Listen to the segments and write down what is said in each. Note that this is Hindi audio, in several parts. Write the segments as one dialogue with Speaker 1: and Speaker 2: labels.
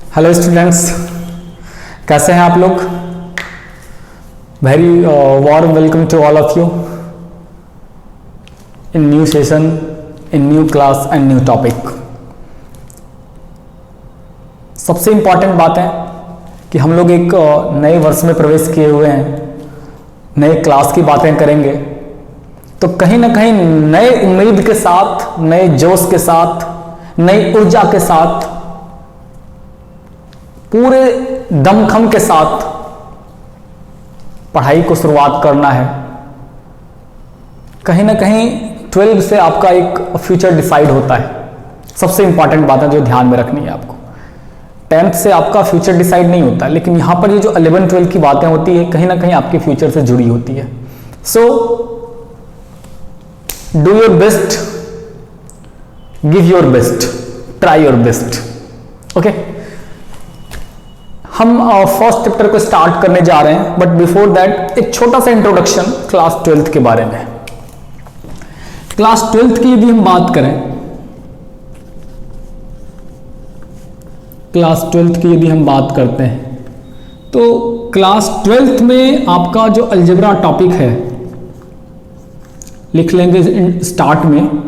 Speaker 1: हेलो स्टूडेंट्स, कैसे हैं आप लोग। Very warm welcome to all of you in new session, in new class and new topic. सबसे इम्पॉर्टेंट बात है कि हम लोग एक नए वर्ष में प्रवेश किए हुए हैं, नए क्लास की बातें करेंगे, तो कहीं ना कहीं नए उम्मीद के साथ, नए जोश के साथ, नई ऊर्जा के साथ, पूरे दमखम के साथ पढ़ाई को शुरुआत करना है। कहीं ना कहीं 12 से आपका एक फ्यूचर डिसाइड होता है। सबसे इंपॉर्टेंट बात है जो ध्यान में रखनी है आपको। 10th से आपका फ्यूचर डिसाइड नहीं होता, लेकिन यहां पर ये जो 11-12 की बातें होती है कहीं ना कहीं आपके फ्यूचर से जुड़ी होती है। So do your best, give your best, try your best. Okay, हम फर्स्ट चैप्टर को स्टार्ट करने जा रहे हैं, बट बिफोर दैट एक छोटा सा इंट्रोडक्शन क्लास 12th के बारे में। क्लास 12th की यदि हम बात करें, क्लास 12th की यदि हम बात करते हैं तो क्लास 12th में आपका जो अलजेब्रा टॉपिक है लिख लेंगे स्टार्ट में।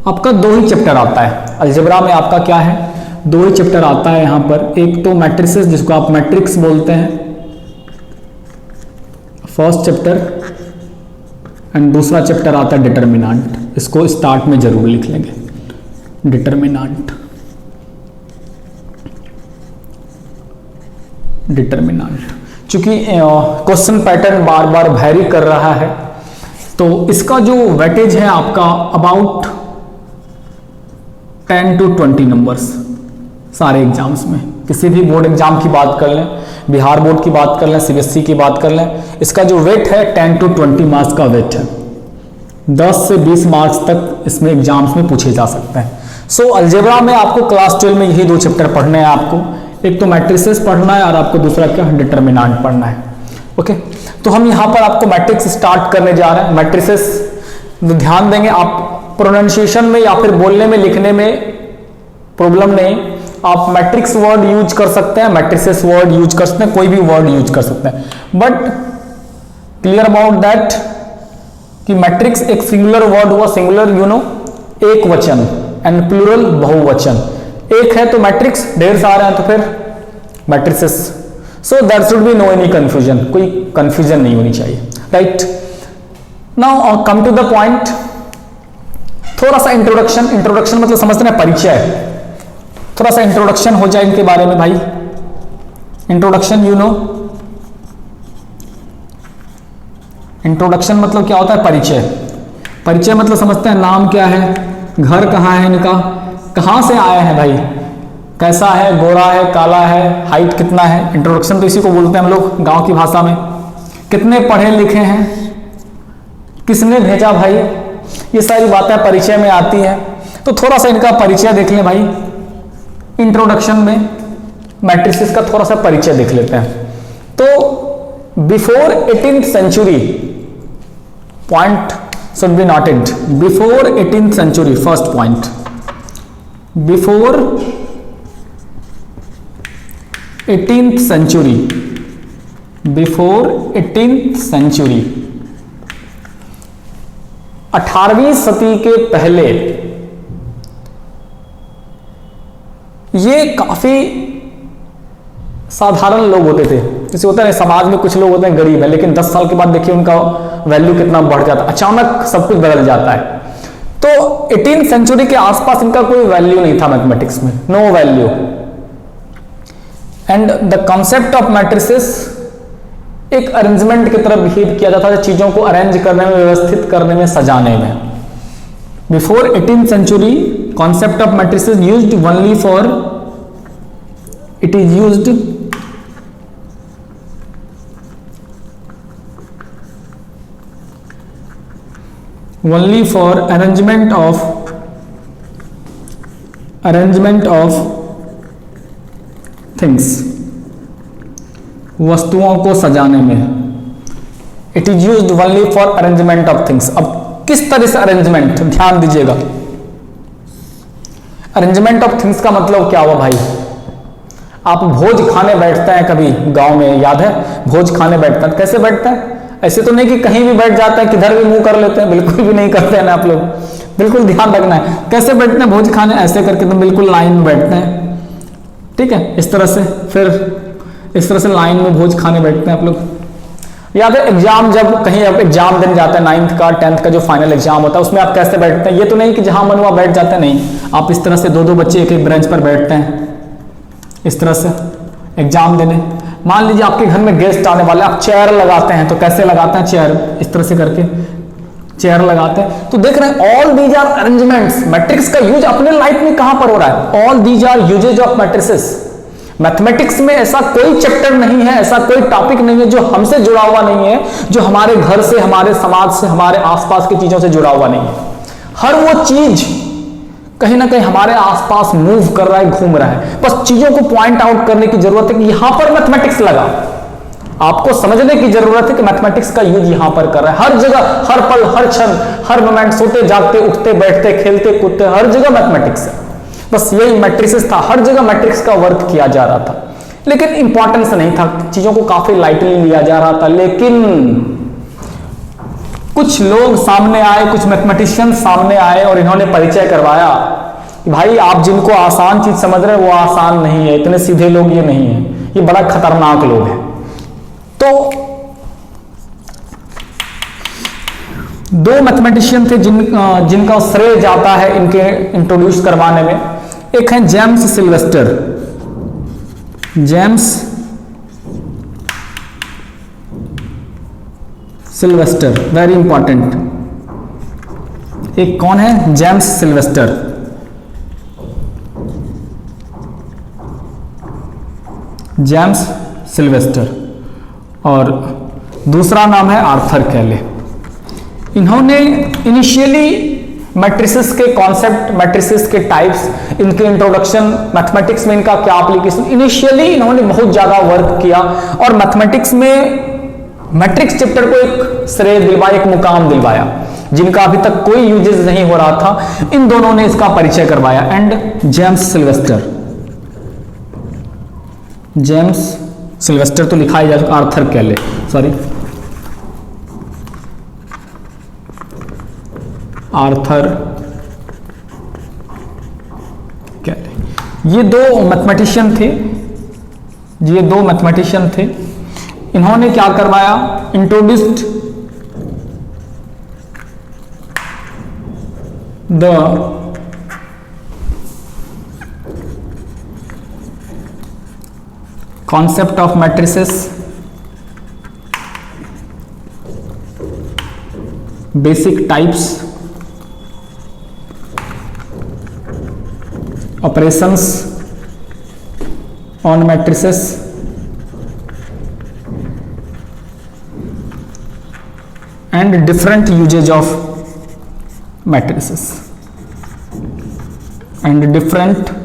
Speaker 1: आपका 2 ही चैप्टर आता है अलजेब्रा में। आपका क्या है, 2 ही चैप्टर आता है यहां पर। एक तो मैट्रिसेस, जिसको आप मैट्रिक्स बोलते हैं, फर्स्ट चैप्टर, एंड दूसरा चैप्टर आता है डिटर्मिनेंट। इसको स्टार्ट में जरूर लिख लेंगे, डिटर्मिनेंट। चूंकि क्वेश्चन पैटर्न बार बार वैरी कर रहा है, तो इसका जो वेटेज है आपका अबाउट 10 to 20 नंबर्स सारे एग्जाम्स में। किसी भी बोर्ड एग्जाम की बात कर लें, बिहार बोर्ड की बात कर लें, सीबीएसई की बात कर लें, इसका जो वेट है 10 to 20 मार्क्स का वेट है। 10 से 20 मार्क्स तक इसमें एग्जाम्स में पूछे जा सकते हैं। सो अलजेब्रा में आपको क्लास 12 में यही 2 चैप्टर पढ़ने हैं आपको। एक तो मैट्रिसेस पढ़ना है और आपको दूसरा क्या, डिटर्मिनेंट पढ़ना है। ओके, तो हम यहाँ पर आपको मैट्रिक्स स्टार्ट करने जा रहे हैं। मैट्रिसेस ध्यान देंगे आप, प्रोनाउंसिएशन में या फिर बोलने में लिखने में प्रॉब्लम नहीं। आप मैट्रिक्स वर्ड यूज कर सकते हैं, मैट्रिसेस वर्ड यूज कर सकते हैं, कोई भी वर्ड यूज कर सकते हैं, बट क्लियर अबाउट दैट कि मैट्रिक्स एक सिंगुलर वर्ड हुआ। सिंगुलर यू नो, एक वचन, एंड प्लूरल बहुवचन। एक है तो मैट्रिक्स, ढेर सारे हैं तो फिर matrices. So there should be no any confusion, कोई कंफ्यूजन नहीं होनी चाहिए, right. Now come to the point. थोड़ा सा इंट्रोडक्शन मतलब समझते हैं परिचय। थोड़ा सा इंट्रोडक्शन हो जाए इनके बारे में भाई। इंट्रोडक्शन यू नो, इंट्रोडक्शन मतलब क्या होता है, परिचय। परिचय मतलब समझते हैं नाम क्या है, घर कहाँ है इनका, कहाँ से आए हैं भाई, कैसा है, गोरा है, काला है, हाइट कितना है। इंट्रोडक्शन तो इसी को बोलते हैं हम लोग गांव की भाषा में। कितने पढ़े लिखे हैं, किसने भेजा भाई, ये सारी बातें परिचय में आती हैं। तो थोड़ा सा इनका परिचय देख लें भाई। इंट्रोडक्शन में मैट्रिसेस का थोड़ा सा परिचय देख लेते हैं। तो before 18th century, point should be noted, before 18th century, first point, before 18th century, before 18th century, 18वीं सदी के पहले ये काफी साधारण लोग होते थे। जैसे होता है समाज में कुछ लोग होते हैं गरीब है, लेकिन 10 साल के बाद देखिए उनका वैल्यू कितना बढ़ जाता है, अचानक सब कुछ बदल जाता है। तो 18th सेंचुरी के आसपास इनका कोई वैल्यू नहीं था मैथमेटिक्स में, no value. And the concept of matrices एक अरेंजमेंट की तरफ बिहेव किया जाता है, चीजों को अरेंज करने में, व्यवस्थित करने में, सजाने में। Before 18th century concept of matrices used only for, it is used only for arrangement of things, वस्तुओं को सजाने में। It is used only for arrangement of things. अब किस तरह से अरेंजमेंट, ध्यान दीजिएगा। अरेंजमेंट ऑफ थिंग्स का मतलब क्या हुआ भाई? आप भोज खाने बैठते हैं कभी गांव में, याद है भोज खाने बैठते हैं, कैसे बैठते हैं? ऐसे तो नहीं कि कहीं भी बैठ जाते हैं, किधर भी मुंह कर लेते हैं, बिल्कुल भी नहीं करते हैं ना आप लोग, बिल्कुल ध्यान रखना है। कैसे बैठते हैं भोज खाने? ऐसे करके तो बिल्कुल लाइन में बैठते हैं, ठीक है, इस तरह से। फिर इस तरह से लाइन में भोज खाने बैठते हैं आप लोग। याद है एग्जाम, जब कहीं आप एग्जाम देने जाते हैं, 9th का 10th का जो फाइनल एग्जाम होता है, उसमें आप कैसे बैठते हैं? ये तो नहीं कि जहां मन वहां बैठ जाते हैं, नहीं, आप इस तरह से दो दो बच्चे एक एक बेंच पर बैठते हैं, इस तरह से एग्जाम देने। मान लीजिए आपके घर में गेस्ट आने वाले, आप चेयर लगाते हैं, तो कैसे लगाते हैं? चेयर इस तरह से करके चेयर लगाते हैं। तो देख रहे हैं all these are arrangements. Matrix का यूज अपने लाइफ में कहां पर हो रहा है? All these are uses of matrices. Mathematics में ऐसा कोई चैप्टर नहीं है, ऐसा कोई टॉपिक नहीं है जो हमसे जुड़ा हुआ नहीं है, जो हमारे घर से, हमारे समाज से, हमारे आसपास की चीजों से जुड़ा हुआ नहीं है। हर वो चीज कहीं ना कहीं हमारे आसपास मूव कर रहा है, घूम रहा है। बस चीजों को पॉइंट आउट करने की जरूरत है कि यहां पर मैथमेटिक्स लगा। आपको समझने की जरूरत है कि मैथमेटिक्स का यूज यहां पर कर रहा है। हर जगह, हर पल, हर क्षण, हर मोमेंट, सोते जागते, उठते बैठते, खेलते कूदते, हर जगह मैथमेटिक्स है। बस यही मैट्रिसेस था, हर जगह मैट्रिक्स का वर्क किया जा रहा था, लेकिन इंपॉर्टेंस नहीं था, चीजों को काफी लाइटली लिया जा रहा था। लेकिन कुछ लोग सामने आए, कुछ मैथमेटिशियन सामने आए और इन्होंने परिचय करवाया कि भाई आप जिनको आसान चीज समझ रहे हैं वो आसान नहीं है, इतने सीधे लोग ये नहीं है, ये बड़ा खतरनाक लोग हैं। तो दो मैथमेटिशियन थे जिनका श्रेय जाता है इनके इंट्रोड्यूस करवाने में। एक है James Sylvester, James Sylvester, very important. एक कौन है? James Sylvester. James Sylvester. और दूसरा नाम है आर्थर कैले। इन्होंने इनिशियली मैट्रिसेस के कॉन्सेप्ट, मैट्रिसेस के टाइप्स, इनके इंट्रोडक्शन, मैथमेटिक्स में इनका क्या एप्लीकेशन, इनिशियली इन्होंने बहुत ज्यादा वर्क किया और मैथमेटिक्स में मैट्रिक्स चैप्टर को एक श्रेय दिलवाया, एक मुकाम दिलवाया, जिनका अभी तक कोई यूजेस नहीं हो रहा था। इन दोनों ने इसका परिचय करवाया। And James Sylvester, James Sylvester तो लिखा ही जा, आर्थर कैले, सॉरी, आर्थर कैले। ये दो मैथमेटिशियन थे, ये दो मैथमेटिशियन थे। इन्होंने क्या करवाया? Introduced the concept of matrices, basic types, operations on matrices, and different usage of matrices, and different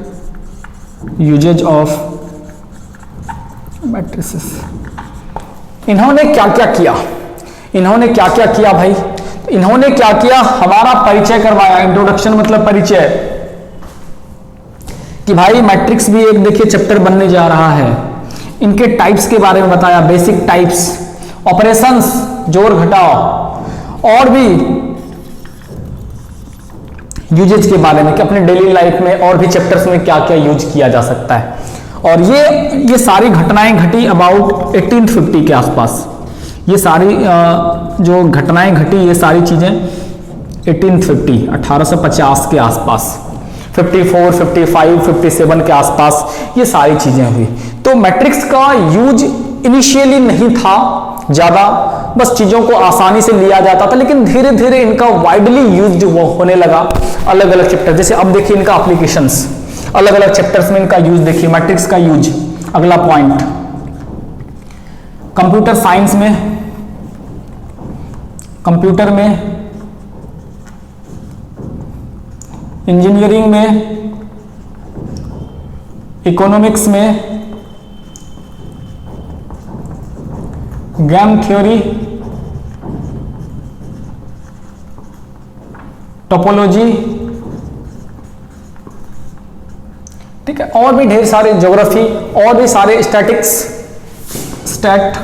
Speaker 1: usage of matrices. इन्होंने क्या क्या किया? इन्होंने क्या क्या किया भाई? इन्होंने क्या किया? हमारा परिचय करवाया। इंट्रोडक्शन मतलब परिचय, कि भाई मैट्रिक्स भी एक देखिए चैप्टर बनने जा रहा है। इनके टाइप्स के बारे में बताया, बेसिक टाइप्स, ऑपरेशंस, जोड़ घटाव, और भी यूजेज के बारे में कि अपने डेली लाइफ में और भी चैप्टर्स में क्या क्या यूज किया जा सकता है। और ये सारी घटनाएं घटी अबाउट 1850 के आसपास। ये सारी जो घटनाएं घटी, ये सारी चीजें 1850, 1850 के आसपास, 54, 55, 57 के आसपास ये सारी चीजें हुई। तो मैट्रिक्स का यूज इनिशियली नहीं था ज्यादा, बस चीजों को आसानी से लिया जाता था, लेकिन धीरे धीरे इनका वाइडली यूज होने लगा अलग अलग चैप्टर। जैसे अब देखिए इनका एप्लीकेशंस, अलग अलग चैप्टर्स में इनका यूज देखिए, मैट्रिक्स का यूज। अगला पॉइंट, कंप्यूटर साइंस में, कंप्यूटर में, इंजीनियरिंग में, इकोनॉमिक्स में, गेम थ्योरी, टोपोलॉजी, ठीक है, और भी ढेर सारे ज्योग्राफी और भी सारे स्टैटिक्स स्टैट,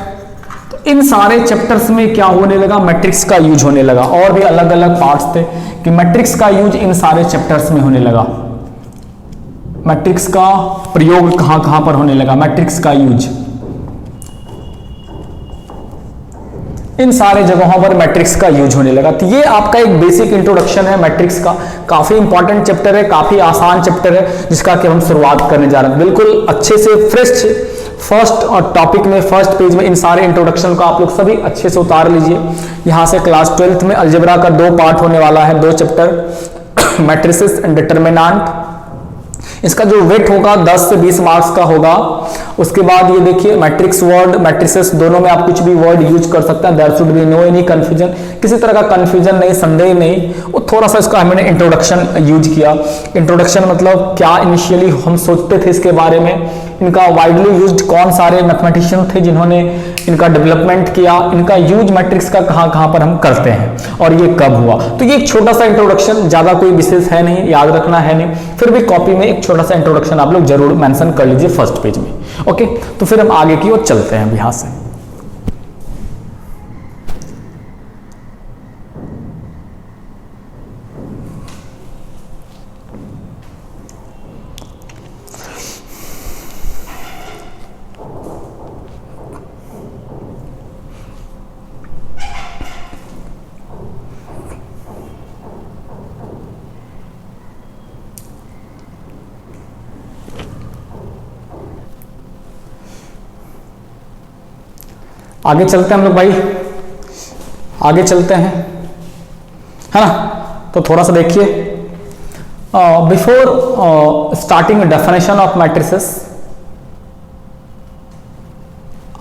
Speaker 1: तो इन सारे चैप्टर्स में क्या होने लगा, मैट्रिक्स का यूज होने लगा। और भी अलग अलग पार्ट्स थे कि मैट्रिक्स का यूज इन सारे चैप्टर्स में होने लगा। मैट्रिक्स का प्रयोग कहां कहां पर होने लगा, मैट्रिक्स का यूज इन सारे जगहों पर मैट्रिक्स का यूज होने लगा। तो ये आपका एक बेसिक इंट्रोडक्शन है मैट्रिक्स का। काफी इंपॉर्टेंट चैप्टर है, काफी आसान चैप्टर है, जिसका कि हम शुरुआत करने जा रहे हैं। बिल्कुल अच्छे से फ्रेश फर्स्ट और टॉपिक में फर्स्ट पेज में इन सारे इंट्रोडक्शन को आप लोग सभी अच्छे से उतार लीजिए। यहां से क्लास 12th में अलजेब्रा का 2 पार्ट होने वाला है, 2 चैप्टर मैट्रिसेस एंड डिटरमिनेंट। इसका जो वेट होगा 10 से 20 मार्क्स का होगा। उसके बाद ये देखिए मैट्रिक्स वर्ड मैट्रिसेस दोनों में आप कुछ भी वर्ड यूज कर सकते हैं। There should be no any confusion, किसी तरह का कंफ्यूजन नहीं, संदेह नहीं। वो थोड़ा सा इसका हमने इंट्रोडक्शन यूज किया। इंट्रोडक्शन मतलब क्या इनिशियली हम सोचते थे इसके बारे में, इनका वाइडली यूज्ड कौन सारे मैथमेटिशियन थे जिन्होंने इनका डेवलपमेंट किया, इनका यूज मैट्रिक्स का कहां कहां पर हम करते हैं और ये कब हुआ। तो ये एक छोटा सा इंट्रोडक्शन, ज्यादा कोई विशेष है नहीं, याद रखना है नहीं, फिर भी कॉपी में एक छोटा सा इंट्रोडक्शन आप लोग जरूर मेंशन कर लीजिए फर्स्ट पेज में। ओके, तो फिर हम आगे की ओर चलते हैं यहां से। आगे चलते हैं हम लोग भाई, आगे चलते हैं, है ना। तो थोड़ा सा देखिए, before starting definition of matrices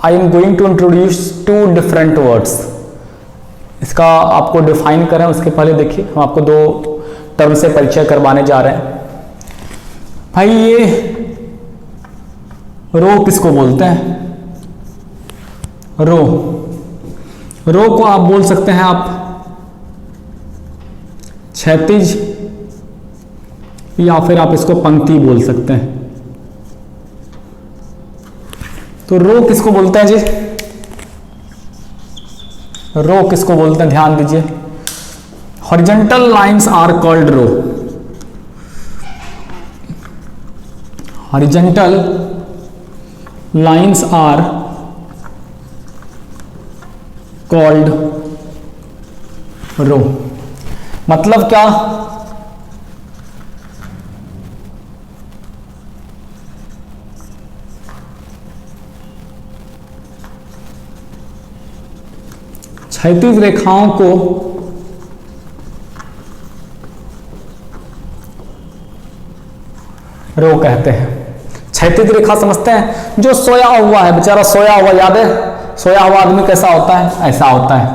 Speaker 1: I am going to introduce 2 different words. इसका आपको डिफाइन करें उसके पहले देखिए हम आपको 2 टर्म से परिचय करवाने जा रहे हैं। भाई ये रो किसको बोलते हैं, रो, रो को आप बोल सकते हैं आप क्षैतिज, या फिर आप इसको पंक्ति बोल सकते हैं। तो रो किसको बोलते हैं जी, रो किसको बोलते हैं, ध्यान दीजिए। Horizontal lines are called row, horizontal lines are called row. मतलब क्या, क्षैतिज रेखाओं को रो कहते हैं। क्षैतिज रेखा समझते हैं, जो सोया हुआ है बेचारा, सोया हुआ, याद है सोया हुआ आदमी कैसा होता है, ऐसा होता है।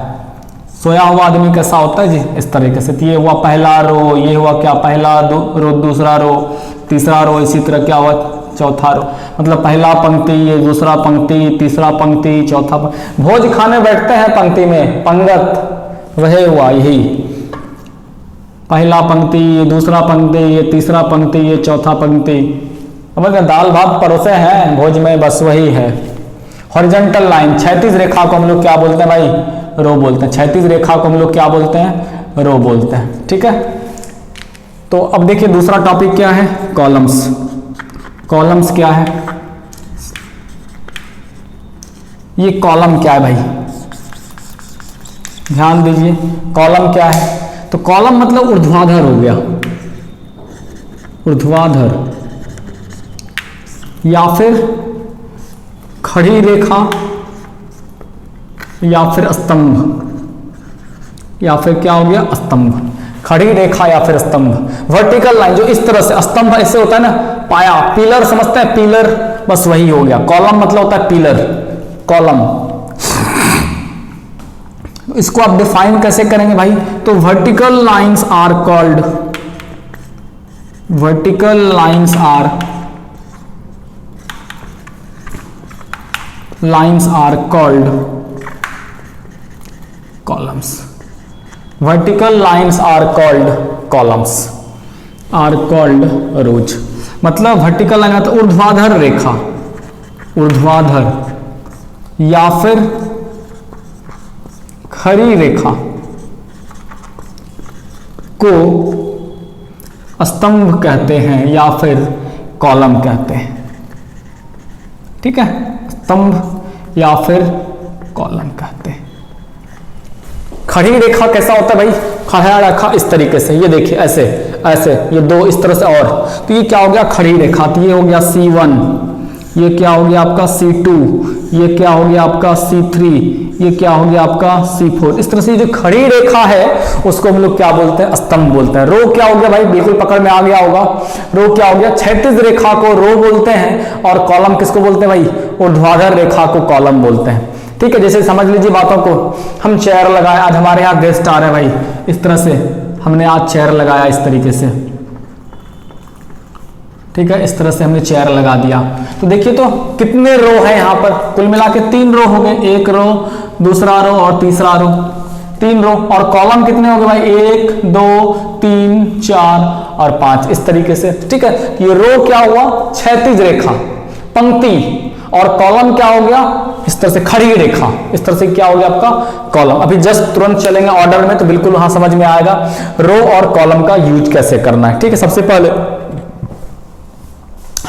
Speaker 1: सोया हुआ आदमी कैसा होता है जी, इस तरीके से। ये हुआ पहला रो, ये हुआ क्या पहला रो, दूसरा रो, तीसरा रो, इसी तरह क्या हुआ चौथा रो। मतलब पहला पंक्ति, ये दूसरा पंक्ति, तीसरा पंक्ति, चौथा पंक्ति। भोज खाने बैठते हैं पंक्ति में, पंगत वह हुआ यही, पहला पंक्ति, ये दूसरा पंक्ति, ये तीसरा पंक्ति, ये चौथा पंक्ति। समझ गए, दाल भात परोसे हैं भोज में, बस वही है। हॉरिजॉन्टल लाइन, क्षैतिज रेखा को हम लोग क्या बोलते हैं भाई, रो बोलते हैं। क्षैतिज रेखा को हम लोग क्या बोलते हैं, रो बोलते हैं। ठीक है, तो अब देखिए दूसरा टॉपिक क्या है, कॉलम्स। कॉलम्स क्या है, ये कॉलम क्या है भाई, ध्यान दीजिए। कॉलम क्या है, तो कॉलम मतलब ऊर्ध्वाधर हो गया, ऊर्ध्वाधर, या फिर खड़ी रेखा, या फिर स्तंभ, या फिर क्या हो गया स्तंभ। खड़ी रेखा या फिर स्तंभ। वर्टिकल लाइन जो इस तरह से, स्तंभ ऐसे होता है ना, पाया, पिलर समझते हैं, पिलर, बस वही हो गया। कॉलम मतलब होता है पिलर, कॉलम। इसको आप डिफाइन कैसे करेंगे भाई, तो vertical lines are called, vertical lines are, lines are called columns. Vertical lines are called columns, are called rows. मतलब वर्टिकल लाइन तो ऊर्ध्वाधर रेखा, ऊर्ध्वाधर या फिर खड़ी रेखा को स्तंभ कहते हैं या फिर कॉलम कहते हैं। ठीक है, स्तंभ या फिर कॉलम कहते हैं। खड़ी रेखा कैसा होता है भाई? खड़ा रेखा इस तरीके से, ये देखिए ऐसे ऐसे, ये दो इस तरह से, और तो ये क्या हो गया? खड़ी रेखा। तो ये हो गया C1, ये क्या हो गया आपका C2, ये क्या हो गया आपका C3, ये क्या हो गया आपका C4। इस तरह से जो खड़ी रेखा है उसको हम लोग क्या बोलते हैं? स्तंभ बोलते हैं। रो क्या हो गया भाई? बिल्कुल पकड़ में आ गया होगा। रो क्या हो गया? क्षैतिज रेखा को रो बोलते हैं, और कॉलम किसको बोलते हैं भाई? ऊर्ध्वाधर रेखा को कॉलम बोलते हैं। ठीक है, जैसे समझ लीजिए बातों को। हम चेयर लगाए, आज हमारे यहाँ गेस्ट आ रहे हैं भाई, इस तरह से हमने आज चेयर लगाया इस तरीके से। ठीक है, इस तरह से हमने चेयर लगा दिया। तो देखिए तो कितने रो है यहाँ पर? कुल मिला के 3 रो हो गए, एक रो, दूसरा रो और तीसरा रो, 3 रो। और कॉलम कितने हो गए भाई? 1 2 3 4 और 5, इस तरीके से। ठीक है, ये रो क्या हुआ? क्षैतिज रेखा, पंक्ति, और कॉलम क्या हो गया? इस तरह से खड़ी रेखा, इस तरह से क्या हो गया आपका? कॉलम। अभी जस्ट तुरंत चलेंगे ऑर्डर में, तो बिल्कुल वहां समझ में आएगा रो और कॉलम का यूज कैसे करना है। ठीक है, सबसे पहले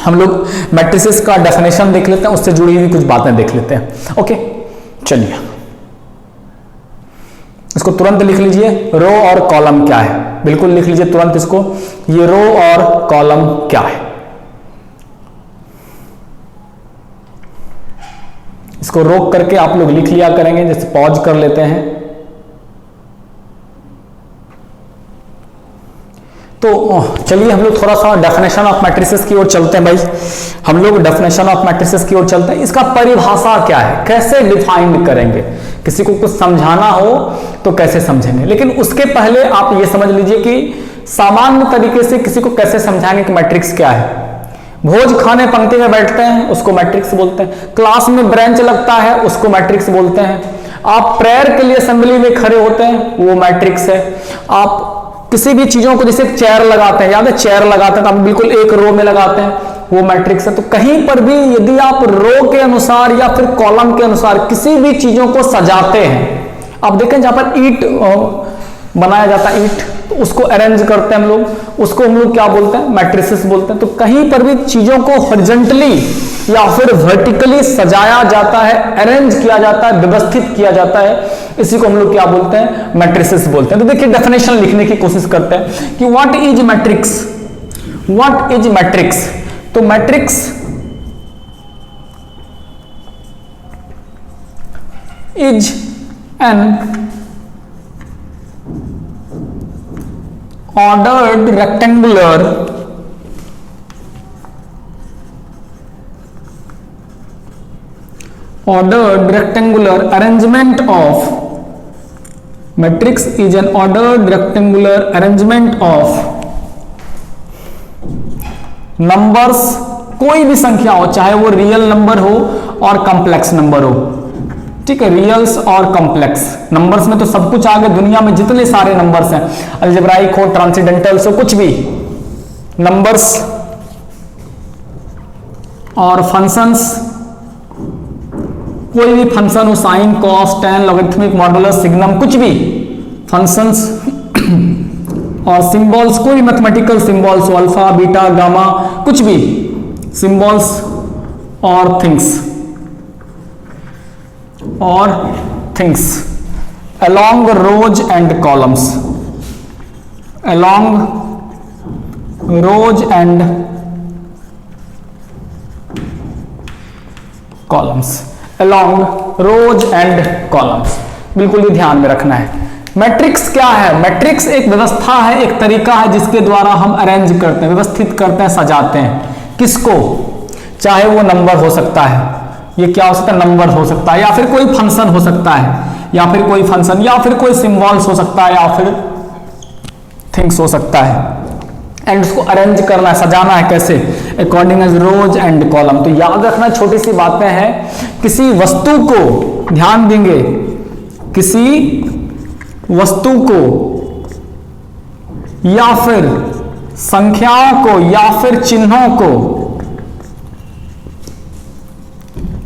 Speaker 1: हम लोग मैट्रिसेस का डेफिनेशन देख लेते हैं, उससे जुड़ी हुई कुछ बातें देख लेते हैं। ओके, चलिए इसको तुरंत लिख लीजिए, रो और कॉलम क्या है? बिल्कुल लिख लीजिए तुरंत इसको, ये रो और कॉलम क्या है। इसको रोक करके आप लोग लिख लिया करेंगे, जैसे पॉज कर लेते हैं। तो चलिए हम लोग थोड़ा सा डेफिनेशन ऑफ मैट्रिसेस की ओर चलते हैं भाई। हम लोग डेफिनेशन ऑफ मैट्रिसेस की ओर चलते हैं। इसका परिभाषा क्या है, कैसे डिफाइन करेंगे? किसी को कुछ समझाना हो तो कैसे समझेंगे? लेकिन उसके पहले आप ये समझ लीजिए कि सामान्य तरीके से किसी को कैसे समझाएंगे कि मैट्रिक्स क्या है। भोज खाने पंक्ति में बैठते हैं, उसको मैट्रिक्स बोलते हैं। क्लास में ब्रेंच लगता है, उसको मैट्रिक्स बोलते हैं। आप प्रेयर के लिए असेंबली में खड़े होते हैं, वो मैट्रिक्स है। आप किसी भी चीजों को, जैसे चेयर लगाते हैं, याद है चेयर लगाते हैं तो आप बिल्कुल एक रो में लगाते हैं, वो मैट्रिक्स है। तो कहीं पर भी यदि आप रो के अनुसार या फिर कॉलम के अनुसार किसी भी चीजों को सजाते हैं, आप देखें जहां पर ईंट बनाया जाता है, ईंट, तो उसको अरेंज करते हैं हम लोग, उसको हम लोग क्या बोलते हैं? मैट्रिसेस बोलते हैं। तो कहीं पर भी चीजों को हॉरिजॉन्टली या फिर वर्टिकली सजाया जाता है, अरेंज किया जाता है, व्यवस्थित किया जाता है, इसी को हम लोग क्या बोलते हैं? मैट्रिसेस बोलते हैं। तो देखिए डेफिनेशन लिखने की कोशिश करते हैं कि what is matrix. What is matrix? तो matrix is an ordered rectangular arrangement of matrix is an ordered rectangular arrangement of numbers, कोई भी संख्या हो, चाहे वो रियल नंबर हो और कॉम्प्लेक्स नंबर हो। ठीक है, रियल्स और कॉम्प्लेक्स नंबर्स में तो सब कुछ आ गया, दुनिया में जितने सारे नंबर्स हैं, अलजेब्राइक हो, ट्रांसेंडेंटल्स हो, कुछ भी नंबर्स और फंक्शंस, कोई भी फंक्शन हो, sine, cos, tan, logarithmic, modulus, signum, कुछ भी फंक्शंस और सिंबल्स, कोई भी मैथमेटिकल सिंबल्स हो, अल्फा, बीटा, गामा, कुछ भी सिंबल्स और things along rows and columns, along rows and columns, along rows and columns, बिल्कुल ही ध्यान में रखना है। मैट्रिक्स क्या है? मैट्रिक्स एक व्यवस्था है, एक तरीका है जिसके द्वारा हम अरेंज करते हैं, व्यवस्थित करते हैं, सजाते हैं। किसको? चाहे वो नंबर हो सकता है, ये क्या हो सकता है? नंबर हो सकता है, या फिर कोई फंक्शन हो सकता है, या फिर कोई फंक्शन, या फिर कोई सिंबल्स हो सकता है, या फिर थिंग्स हो सकता है। एंड उसको अरेंज करना है, सजाना है, कैसे? According as rows and column. तो याद रखना, छोटी सी बातें हैं। किसी वस्तु को, ध्यान देंगे, किसी वस्तु को या फिर संख्याओं को या फिर चिन्हों को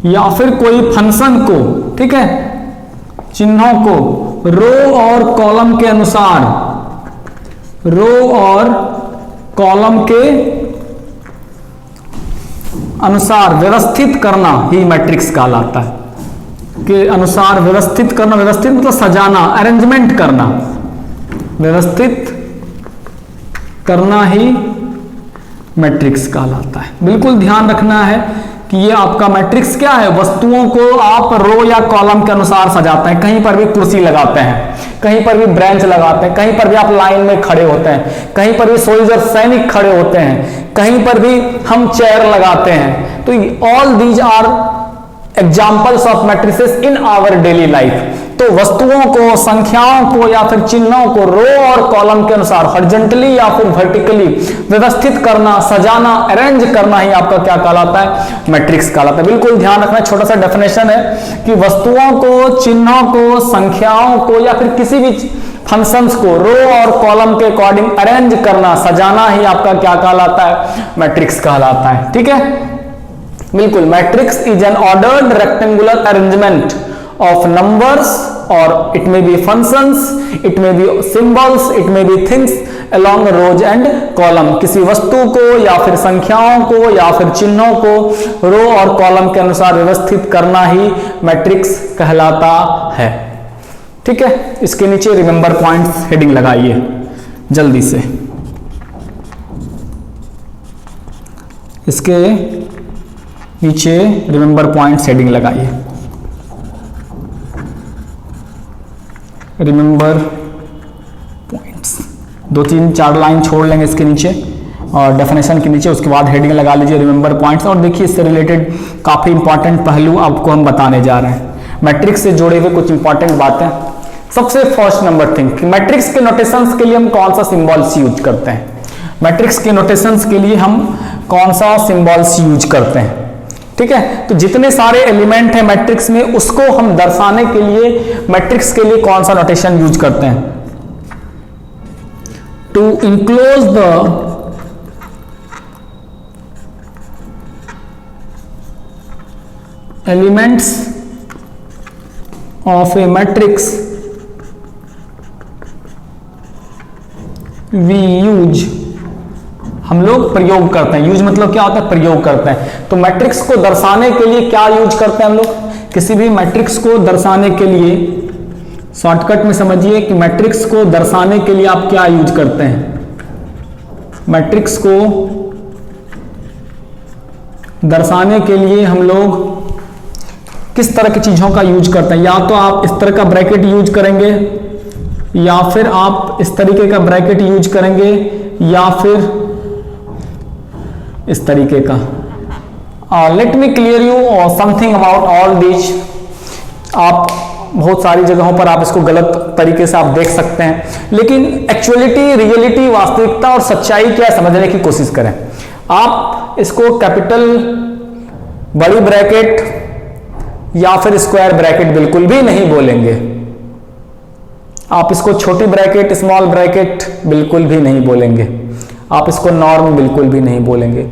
Speaker 1: या फिर कोई फंक्शन को, ठीक है, चिन्हों को रो और कॉलम के अनुसार, रो और कॉलम के अनुसार व्यवस्थित करना ही मैट्रिक्स कहलाता है। के अनुसार व्यवस्थित करना, व्यवस्थित मतलब सजाना, अरेंजमेंट करना, व्यवस्थित करना ही मैट्रिक्स कहलाता है। बिल्कुल ध्यान रखना है कि ये आपका मैट्रिक्स क्या है, वस्तुओं को आप रो या कॉलम के अनुसार सजाते हैं। कहीं पर भी कुर्सी लगाते हैं, कहीं पर भी ब्रेंच लगाते हैं, कहीं पर भी आप लाइन में खड़े होते हैं, कहीं पर भी सोल्जर सैनिक खड़े होते हैं, कहीं पर भी हम चेयर लगाते हैं। तो all these are examples of matrices in our daily life. तो वस्तुओं को, संख्याओं को या फिर चिन्हों को रो और कॉलम के अनुसार हॉरिजॉन्टली या फिर वर्टिकली व्यवस्थित करना, सजाना, अरेंज करना ही आपका क्या कहलाता है, मैट्रिक्स कहलाता है। बिल्कुल ध्यान रखना, छोटा सा डेफिनेशन है कि वस्तुओं को, चिन्हों को, संख्याओं को या फिर किसी भी फंक्शंस को रो और कॉलम के अकॉर्डिंग अरेंज करना, सजाना ही आपका क्या कहलाता है, मैट्रिक्स कहलाता है। ठीक है, बिल्कुल। Matrix is N ordered rectangular arrangement of numbers, or it may be functions, it may be symbols, it may be things along rows and column। किसी वस्तु को या फिर संख्याओं को या फिर चिन्हों को रो और कॉलम के अनुसार व्यवस्थित करना ही मैट्रिक्स कहलाता है। ठीक है, इसके नीचे रिमेंबर पॉइंट्स हेडिंग लगाइए जल्दी से। इसके नीचे रिमेंबर पॉइंट्स हेडिंग लगाइए। रिमेंबर पॉइंट्स 2-3-4 लाइन छोड़ लेंगे इसके नीचे और डेफिनेशन के नीचे, उसके बाद हेडिंग लगा लीजिए रिमेंबर पॉइंट्स। और देखिए इससे रिलेटेड काफ़ी इंपॉर्टेंट पहलू आपको हम बताने जा रहे हैं, मैट्रिक्स से जुड़े हुए कुछ इंपॉर्टेंट बातें। सबसे फर्स्ट नंबर थिंग कि मैट्रिक्स के नोटेशंस के लिए हम कौन सा सिंबल्स यूज करते हैं। मैट्रिक्स के नोटेशंस के लिए हम कौन सा सिंबल्स यूज करते हैं। ठीक है, तो जितने सारे एलिमेंट हैं मैट्रिक्स में, उसको हम दर्शाने के लिए मैट्रिक्स के लिए कौन सा नोटेशन यूज करते हैं। To enclose the elements of a matrix we use, हम लोग प्रयोग करते हैं। यूज मतलब क्या होता है, प्रयोग करते हैं। तो मैट्रिक्स को दर्शाने के लिए क्या यूज करते हैं हम लोग, किसी भी मैट्रिक्स को दर्शाने के लिए, शॉर्टकट में समझिए कि मैट्रिक्स को दर्शाने के लिए आप क्या यूज करते हैं। मैट्रिक्स को दर्शाने के लिए हम लोग किस तरह की चीजों का यूज करते हैं। या तो आप इस तरह का ब्रैकेट यूज करेंगे, या फिर आप इस तरीके का ब्रैकेट यूज करेंगे, या फिर इस तरीके का। Let me clear you something about all these. आप बहुत सारी जगहों पर आप इसको गलत तरीके से आप देख सकते हैं, लेकिन एक्चुअलिटी, रियलिटी, वास्तविकता और सच्चाई क्या समझने की कोशिश करें। आप इसको कैपिटल बड़ी ब्रैकेट या फिर स्क्वायर ब्रैकेट बिल्कुल भी नहीं बोलेंगे। आप इसको छोटी ब्रैकेट, स्मॉल ब्रैकेट बिल्कुल भी नहीं बोलेंगे। आप इसको नॉर्म बिल्कुल भी नहीं बोलेंगे।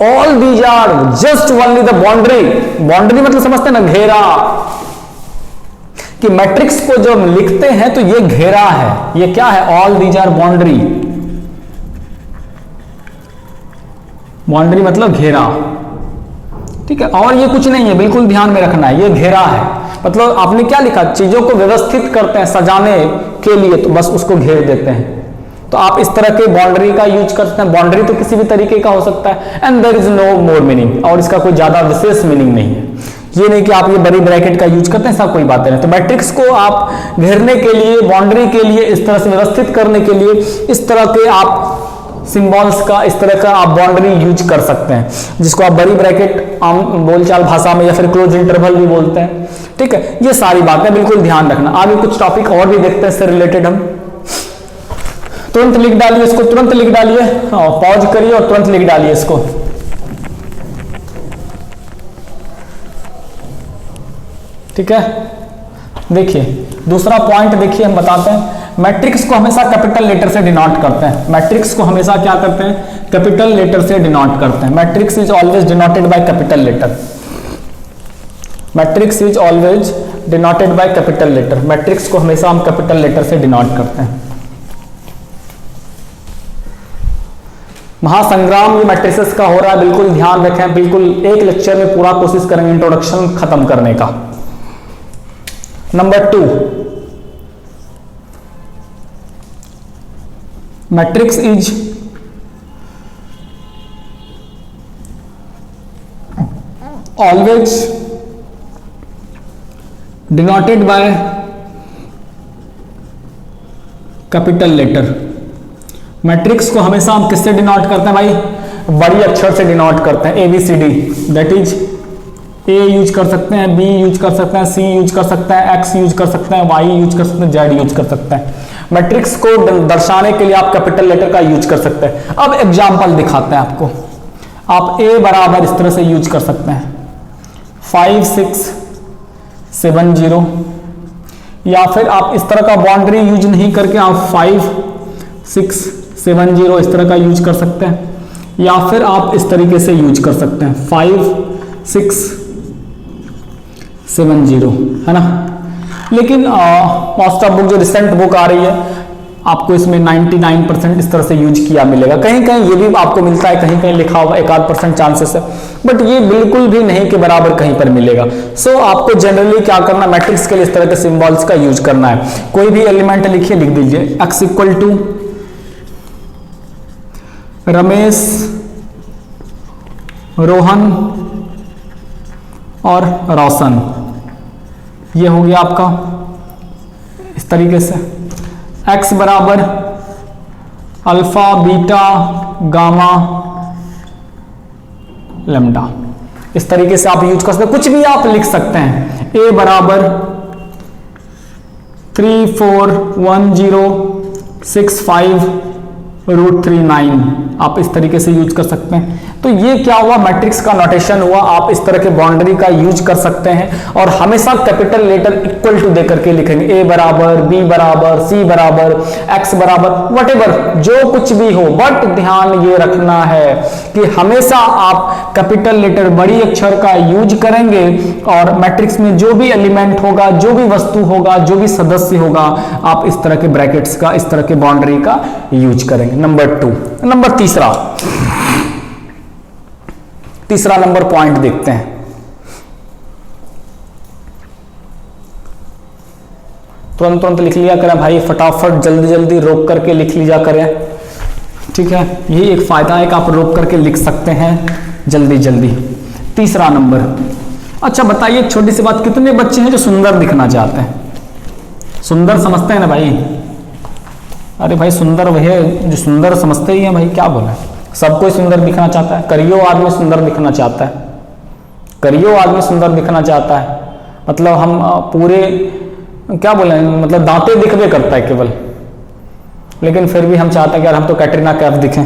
Speaker 1: All these are just only the boundary. Boundary मतलब समझते हैं ना, घेरा, कि मैट्रिक्स को जब लिखते हैं तो ये घेरा है। ये क्या है, all these are boundary. Boundary मतलब घेरा। ठीक है, और ये कुछ नहीं है, बिल्कुल ध्यान में रखना है, ये घेरा है। मतलब आपने क्या लिखा, चीजों को व्यवस्थित करते हैं सजाने के लिए, तो बस उसको घेर देते हैं। तो आप इस तरह के बाउंड्री का यूज करते हैं। बाउंड्री तो किसी भी तरीके का हो सकता है, and there is no more meaning, और इसका कोई ज्यादा विशेष मीनिंग नहीं है। ये नहीं कि आप ये बड़ी ब्रैकेट का यूज करते हैं, ऐसा कोई बात नहीं। तो मैट्रिक्स को आप घेरने के लिए, बाउंड्री के लिए, इस तरह से व्यवस्थित करने के लिए इस तरह के आप सिंबल्स का, इस तरह का आप बाउंड्री यूज कर सकते हैं, जिसको आप बड़ी ब्रैकेट आम बोलचाल भाषा में या फिर क्लोज इंटरवल भी बोलते हैं। ठीक है, ये सारी बातें बिल्कुल ध्यान रखना। आगे कुछ टॉपिक और भी देखते हैं इससे रिलेटेड। हम तुरंत लिख डालिए इसको, तुरंत लिख डालिए, पॉज करिए और तुरंत लिख डालिए इसको। ठीक है, देखिए दूसरा पॉइंट देखिए हम बताते हैं। मैट्रिक्स को हमेशा कैपिटल लेटर से डिनोट करते हैं। मैट्रिक्स को हमेशा क्या करते हैं? कैपिटल लेटर से डिनोट करते हैं। Matrix is always denoted by capital letter. Matrix is always denoted by capital letter. Matrix को हमेशा हम कैपिटल लेटर से डिनोट करते हैं। महासंग्राम ये मैट्रिसेस का हो रहा है, बिल्कुल ध्यान रखें, बिल्कुल एक लेक्चर में पूरा कोशिश करेंगे इंट्रोडक्शन खत्म करने का। Number 2, matrix is always denoted by capital letter. Matrix को हमेशा हम किससे डिनोट करते हैं भाई? बड़ी अक्षर से डिनोट करते हैं। ABCD, that is A use कर सकते हैं, B यूज कर सकते हैं, C यूज कर सकते हैं, X यूज कर सकते हैं, Y यूज कर सकते हैं, Z यूज कर सकते हैं। मैट्रिक्स को दर्शाने के लिए आप कैपिटल लेटर का यूज कर सकते हैं। अब एग्जाम्पल दिखाते हैं आपको। आप A बराबर इस तरह से यूज कर सकते हैं 5 6 7 0, या फिर आप इस तरह का बाउंड्री यूज नहीं करके आप 5 6 7 0 इस तरह का यूज कर सकते हैं, या फिर आप इस तरीके से यूज कर सकते हैं 5 6 7 0, है ना। लेकिन मोस्ट ऑफ बुक जो रिसेंट बुक आ रही है आपको इसमें 99% इस तरह से यूज किया मिलेगा। कहीं कहीं ये भी आपको मिलता है, कहीं कहीं लिखा हुआ 1-8% चांसेस है, बट ये बिल्कुल भी नहीं के बराबर कहीं पर मिलेगा। सो आपको जनरली क्या करना, मैट्रिक्स के लिए इस तरह के सिंबल्स का यूज करना है। कोई भी एलिमेंट लिखिए, लिख दीजिए x equal to Ramesh, Rohan और रोशन। ये हो गया आपका इस तरीके से। x बराबर अल्फा बीटा गामा लैम्डा, इस तरीके से आप यूज कर सकते हैं। कुछ भी आप लिख सकते हैं। a बराबर 3 4 1 0 6 5 √39 आप इस तरीके से यूज कर सकते हैं। तो ये क्या हुआ, मैट्रिक्स का नोटेशन हुआ। आप इस तरह के बाउंड्री का यूज कर सकते हैं और हमेशा कैपिटल लेटर इक्वल टू देकर के लिखेंगे। A बराबर, B बराबर, C बराबर, X बराबर, व्हाटएवर जो कुछ भी हो, बट ध्यान ये रखना है कि हमेशा आप कैपिटल लेटर बड़ी अक्षर का यूज करेंगे और मैट्रिक्स में जो भी एलिमेंट होगा, जो भी वस्तु होगा, जो भी सदस्य होगा, आप इस तरह के ब्रैकेट्स का, इस तरह के बाउंड्री का यूज करेंगे। नंबर 2। नंबर तीसरा नंबर पॉइंट देखते हैं। तुरंत लिख लिया करें भाई, फटाफट जल्दी जल्दी रोक करके लिख लिया करें, ठीक है। यही एक फायदा है कि आप रोक करके लिख सकते हैं जल्दी जल्दी। तीसरा नंबर, अच्छा बताइए एक छोटी सी बात, कितने बच्चे हैं जो सुंदर दिखना चाहते हैं? सुंदर समझते हैं ना भाई? अरे भाई सुंदर वही है जो सुंदर समझते ही हैं भाई, क्या बोले, सब कोई सुंदर दिखना चाहता है। करियो आदमी सुंदर दिखना चाहता है, करियो आदमी सुंदर दिखना चाहता है। मतलब हम पूरे क्या बोले, मतलब दांतें दिखवे करता है केवल, लेकिन फिर भी हम चाहते हैं कि यार हम तो कैटरीना कैफ दिखें।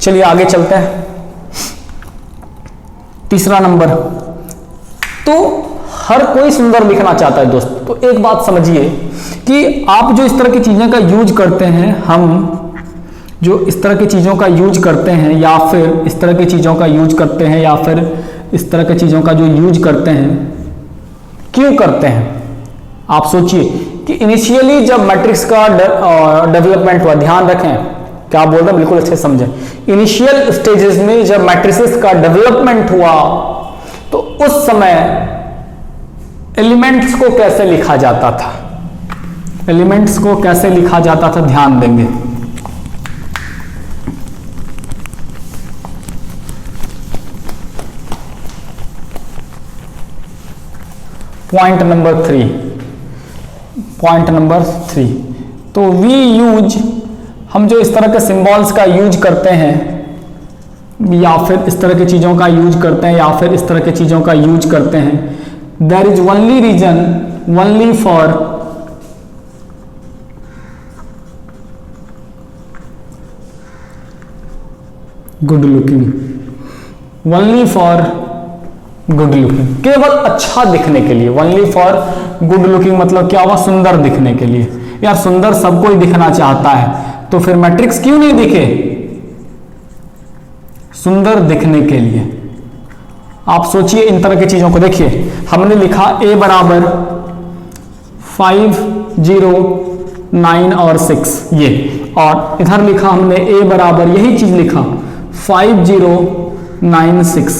Speaker 1: चलिए आगे चलते हैं। तीसरा नंबर, तो हर कोई सुंदर दिखना चाहता है दोस्त। तो एक बात समझिए कि आप जो इस तरह की चीज़ों का यूज करते हैं, हम जो इस तरह की चीज़ों का यूज करते हैं, या फिर इस तरह की चीज़ों का यूज करते हैं, या फिर इस तरह की चीज़ों का जो यूज करते हैं, क्यों करते हैं? आप सोचिए कि इनिशियली जब मैट्रिक्स का डेवलपमेंट हुआ, ध्यान रखें क्या बोल रहे हैं, बिल्कुल अच्छे समझें। इनिशियल स्टेजेस में जब मैट्रिसेस का डेवलपमेंट हुआ तो उस समय एलिमेंट्स को कैसे लिखा जाता था? एलिमेंट्स को कैसे लिखा जाता था, ध्यान देंगे। पॉइंट नंबर 3, तो वी यूज, हम जो इस तरह के सिंबल्स का यूज करते हैं, या फिर इस तरह की चीज़ों का यूज करते हैं, या फिर इस तरह की चीज़ों का यूज करते हैं, there is only reason, only for good looking, only for good looking, केवल अच्छा दिखने के लिए। ओनली फॉर गुड लुकिंग मतलब क्या हुआ, सुंदर दिखने के लिए। यार सुंदर सबको ही दिखना चाहता है, तो फिर मैट्रिक्स क्यों नहीं दिखे? सुंदर दिखने के लिए। आप सोचिए इन तरह की चीजों को। देखिए हमने लिखा a बराबर 5, 0, 9 और 6 ये, और इधर लिखा हमने a बराबर यही चीज लिखा 5, 0, 9, 6,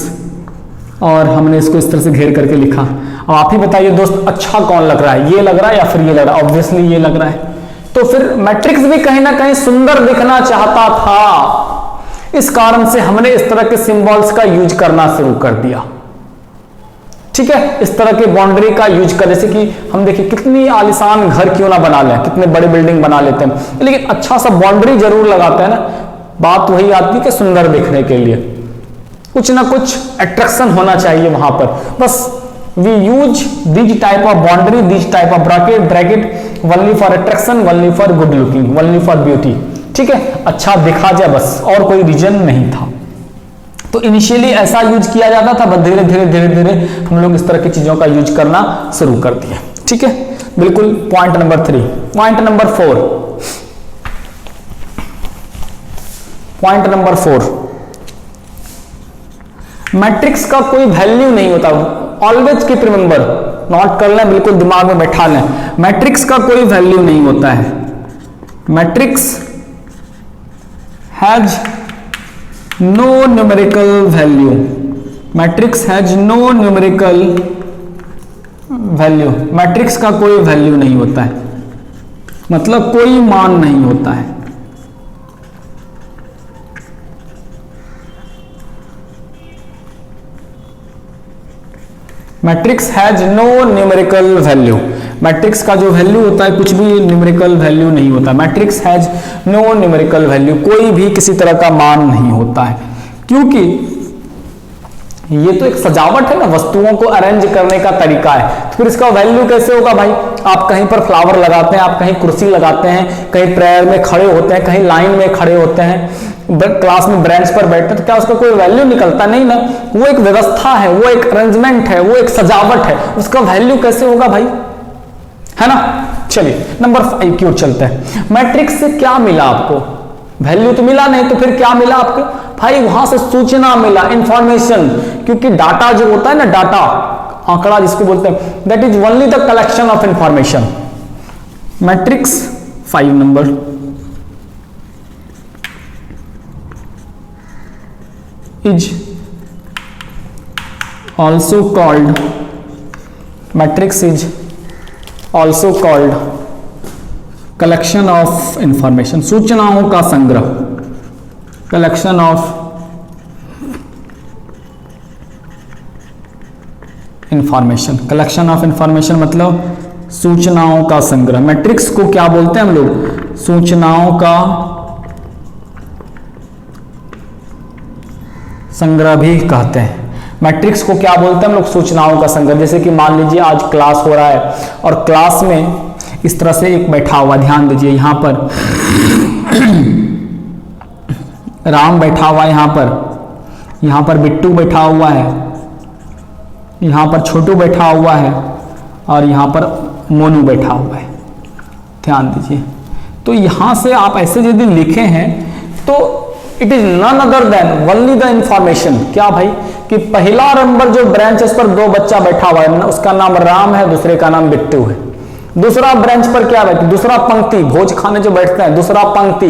Speaker 1: और हमने इसको इस तरह से घेर करके लिखा। अब आप ही बताइए दोस्त, अच्छा कौन लग रहा है, ये लग रहा है या फिर ये लग रहा है? ऑब्वियसली ये लग रहा है। तो फिर मैट्रिक्स भी कहीं ना कहीं सुंदर दिखना चाहता था, इस कारण से हमने इस तरह के सिंबल्स का यूज करना शुरू कर दिया। ठीक है, इस तरह के बाउंड्री का यूज कर, जैसे कि हम देखिए कितनी आलीशान घर क्यों ना बना लें, कितने बड़े बिल्डिंग बना लेते हैं, लेकिन अच्छा सा बाउंड्री जरूर लगाते हैं ना। बात वही आती है कि सुंदर दिखने के लिए कुछ ना कुछ अट्रैक्शन होना चाहिए वहां पर। बस we use this type of boundary, this type of bracket only for attraction, only for good looking, only for beauty. ठीक है, अच्छा दिखा जाए बस, और कोई रीजन नहीं था। तो इनिशियली ऐसा यूज किया जाता था, बस धीरे धीरे धीरे धीरे हम लोग इस तरह की चीजों का यूज करना शुरू कर दिए। ठीक है, बिल्कुल। Point number 3। Point number 4, point number 4, matrix का कोई वैल्यू नहीं होता। ऑलवेज कीप रिमेंबर, नोट कर लें, बिल्कुल दिमाग में बैठा लें, मैट्रिक्स का कोई वैल्यू नहीं होता है। Matrix has no numerical value, matrix has no numerical value. Matrix का कोई वैल्यू नहीं होता है, मतलब कोई मान नहीं होता है। Matrix has no numerical value, matrix का जो वैल्यू होता है कुछ भी न्यूमेरिकल वैल्यू नहीं होता। Matrix has no numerical value, कोई भी किसी तरह का मान नहीं होता है, क्योंकि ये तो एक सजावट है ना, वस्तुओं को अरेंज करने का तरीका है। तो फिर इसका वैल्यू कैसे होगा भाई? आप कहीं पर फ्लावर लगाते हैं, आप कहीं कुर्सी लगाते हैं, कहीं प्रेयर में खड़े होते हैं, कहीं लाइन में खड़े होते हैं, क्लास में ब्रेंच पर बैठते हैं, तो क्या उसका कोई वैल्यू निकलता? नहीं ना। वो एक व्यवस्था है, वो एक अरेंजमेंट है, वो एक सजावट है, उसका वैल्यू कैसे होगा भाई? है ना। चलिए नंबर 5 की ओर चलते हैं। मैट्रिक्स से क्या मिला आपको? वैल्यू तो मिला नहीं, तो फिर क्या मिला आपको भाई? वहां से सूचना मिला, इंफॉर्मेशन। क्योंकि डाटा जो होता है ना, डाटा, आंकड़ा जिसको बोलते हैं, that is only the collection of information. Matrix 5 number is also called, matrix is also called collection of information, सूचनाओं का संग्रह, collection of information, collection of information मतलब सूचनाओं का संग्रह। मैट्रिक्स को क्या बोलते हैं हम लोग? सूचनाओं का संग्रह भी कहते हैं। मैट्रिक्स को क्या बोलते हैं हम लोग? सूचनाओं का संग्रह। जैसे कि मान लीजिए आज क्लास हो रहा है और क्लास में इस तरह से एक बैठा हुआ, ध्यान दीजिए, यहां पर राम बैठा हुआ है, यहां पर बिट्टू बैठा हुआ है, यहां पर छोटू बैठा हुआ है, और यहां पर मोनू बैठा हुआ है। ध्यान दीजिए, तो यहां से आप ऐसे यदि लिखे हैं तो it is none other than only the information. क्या भाई? कि पहला नंबर जो ब्रांच उस पर 2 बच्चा बैठा हुआ है, उसका नाम राम है, दूसरे का नाम बिट्टू है। दूसरा ब्रांच पर क्या है? दूसरा पंक्ति, भोज खाने जो बैठते हैं, दूसरा पंक्ति,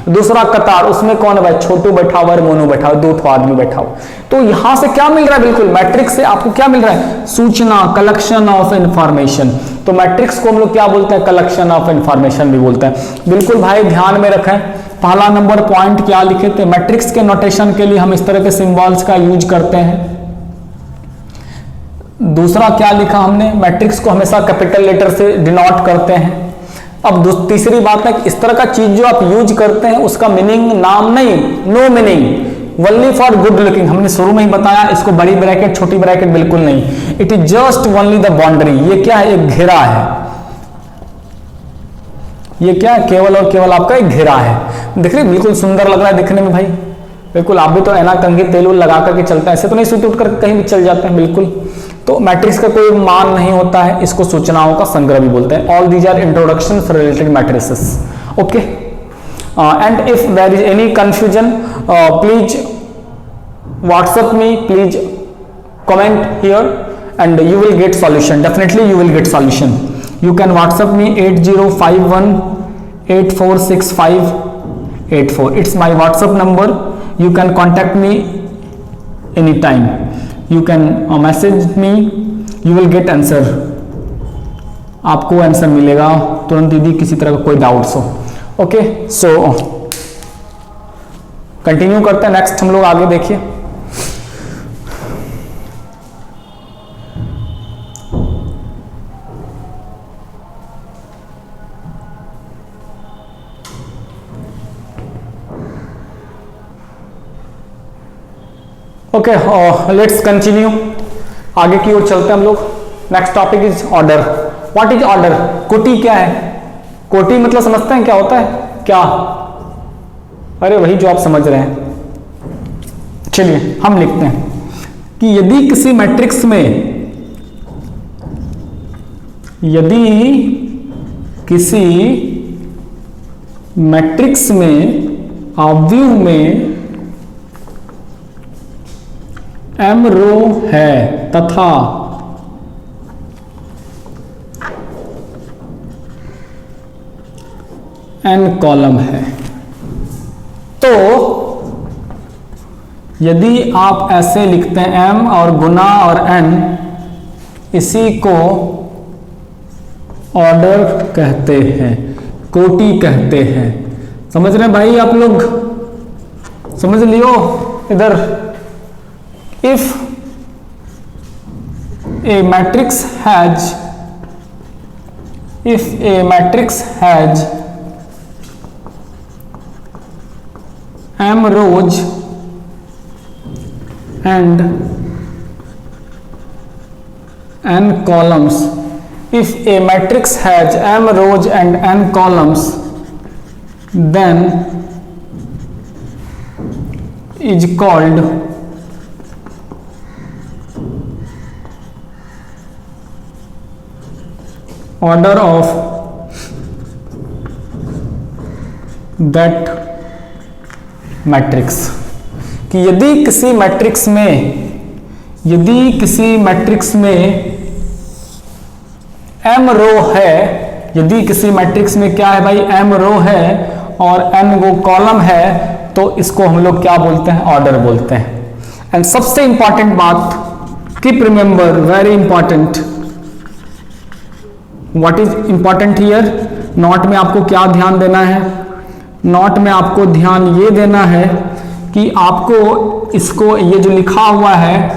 Speaker 1: दूसरा कतार, उसमें कौन है भाई? छोटू बैठा हुआ है, मोनू बैठा हुआ है, 2 आदमी बैठा हुआ। तो यहां से क्या मिल रहा है? बिल्कुल मैट्रिक्स से आपको क्या मिल रहा है? सूचना, कलेक्शन ऑफ इंफॉर्मेशन। तो मैट्रिक्स को हम लोग क्या बोलते हैं? कलेक्शन ऑफ इंफॉर्मेशन भी बोलते हैं। बिल्कुल भाई ध्यान में रखें। पहला नंबर पॉइंट क्या लिखे थे? मैट्रिक्स के नोटेशन के लिए हम इस तरह के सिंबल्स का यूज करते हैं। दूसरा क्या लिखा हमने? मैट्रिक्स को हमेशा कैपिटल लेटर से डिनोट करते हैं। अब तीसरी बात है कि इस तरह का चीज जो आप यूज करते हैं उसका मीनिंग नाम नहीं, no meaning, only for good looking. हमने शुरू में ही बताया, इसको बड़ी ब्रैकेट छोटी ब्रैकेट बिल्कुल नहीं, it is just only the boundary. ये क्या है? एक घेरा है। ये क्या है? केवल और केवल आपका एक घेरा है। देख रहे, बिल्कुल सुंदर लग रहा है दिखने में भाई। बिल्कुल आप भी तो ऐना कंघी तेल लगा करके चलते हैं, ऐसे तो नहीं सूट उठ कर कहीं भी चल जाते हैं। बिल्कुल, तो मैट्रिक्स का कोई मान नहीं होता है, इसको सूचनाओं का संग्रह भी बोलते हैं। All these are introduction related matrices. Okay, and if there is any confusion please WhatsApp me, please comment here and you will get solution. Definitely you will get solution. You can WhatsApp me 8051846584. It's my WhatsApp number. You can contact me anytime. You can message me. You will get answer. आपको आंसर मिलेगा तुरंत यदि किसी तरह का कोई डाउट्स हो। ओके, सो कंटिन्यू करते हैं। नेक्स्ट हम लोग आगे देखिए। ओके, लेट्स कंटिन्यू, आगे की ओर चलते हैं हम लोग। Next topic is order. What is order? कोटि क्या है? कोटि मतलब समझते हैं क्या होता है? क्या? अरे वही जो आप समझ रहे हैं। चलिए हम लिखते हैं कि यदि किसी मैट्रिक्स में, यदि किसी मैट्रिक्स में अवयव में m रो है तथा n कॉलम है, तो यदि आप ऐसे लिखते हैं m और गुना और n, इसी को ऑर्डर कहते हैं, कोटि कहते हैं। समझ रहे हैं भाई आप लोग? समझ लियो इधर। If a matrix has m rows and n columns, if a matrix has m rows and n columns, then is called order of that matrix। कि यदि किसी मैट्रिक्स में m रो है, यदि किसी मैट्रिक्स में क्या है भाई? m रो है और n वो कॉलम है, तो इसको हम लोग क्या बोलते हैं? ऑर्डर बोलते हैं। एंड सबसे इंपॉर्टेंट बात, keep remember, very important, what is important here? Note में आपको क्या ध्यान देना है? नोट में आपको ध्यान ये देना है कि आपको इसको, ये जो लिखा हुआ है,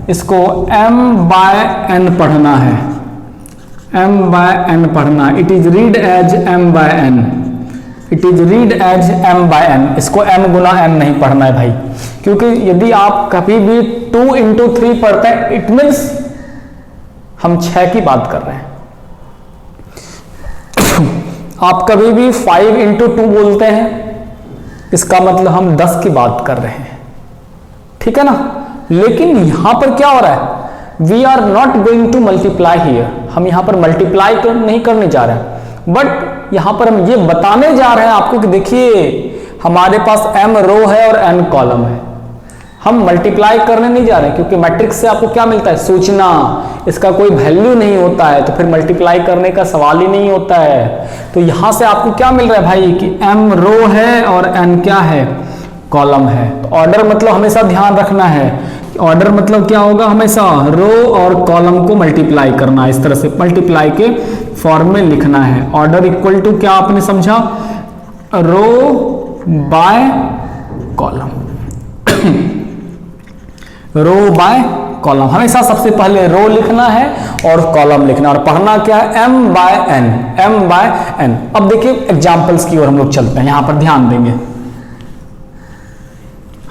Speaker 1: इसको m/n पढ़ना है, m/n पढ़ना। It is read as m/n, it is read as m/n। इसको m गुना n नहीं पढ़ना है भाई, क्योंकि यदि आप कभी भी 2 into 3 पढ़ते हैं, इट मीन्स हम 6 की बात कर रहे हैं। आप कभी भी 5 into 2 बोलते हैं, इसका मतलब हम 10 की बात कर रहे हैं, ठीक है ना। लेकिन यहां पर क्या हो रहा है? We are not going to multiply here, हम यहां पर मल्टीप्लाई नहीं करने जा रहे हैं, बट यहां पर हम ये बताने जा रहे हैं आपको कि देखिए हमारे पास m रो है और n कॉलम है, हम मल्टीप्लाई करने नहीं जा रहे हैं, क्योंकि मैट्रिक्स से आपको क्या मिलता है? सूचना। इसका कोई वैल्यू नहीं होता है, तो फिर मल्टीप्लाई करने का सवाल ही नहीं होता है। तो यहां से आपको क्या मिल रहा है भाई कि m रो है और n क्या है? कॉलम है। तो ऑर्डर मतलब हमेशा ध्यान रखना है, ऑर्डर मतलब क्या होगा? हमेशा रो और कॉलम को मल्टीप्लाई करना, इस तरह से मल्टीप्लाई के फॉर्म में लिखना है। ऑर्डर इक्वल टू क्या आपने समझा? Row by column, row by column. हमेशा सबसे पहले रो लिखना है और कॉलम लिखना, और पढ़ना क्या है? m/n, m/n। अब देखिए एग्जांपल्स की ओर हम लोग चलते हैं, यहां पर ध्यान देंगे।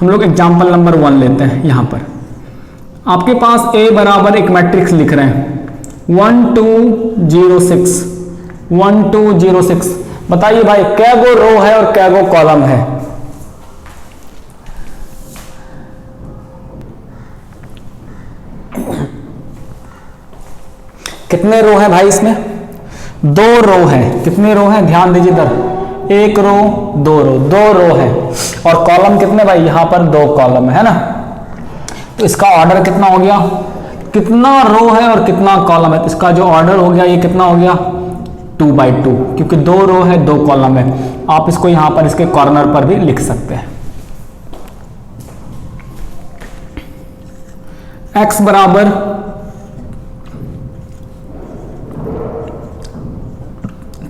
Speaker 1: हम लोग एग्जांपल नंबर 1 लेते हैं। यहां पर आपके पास a बराबर एक मैट्रिक्स लिख रहे हैं 1 2 0 6, 1 2 0 6। बताइए भाई कै गो रो है और कै गो कॉलम है? कितने रो है भाई इसमें? 2 रो है। कितने रो है? ध्यान दीजिए इधर, 1 रो 2 रो है। और कॉलम कितने भाई? यहां पर 2 कॉलम है ना। तो इसका ऑर्डर कितना हो गया? कितना रो है और कितना कॉलम है? तो इसका जो ऑर्डर हो गया ये कितना हो गया? 2/2, क्योंकि 2 रो है 2 कॉलम है। आप इसको यहां पर इसके कॉर्नर पर भी लिख सकते हैं। x बराबर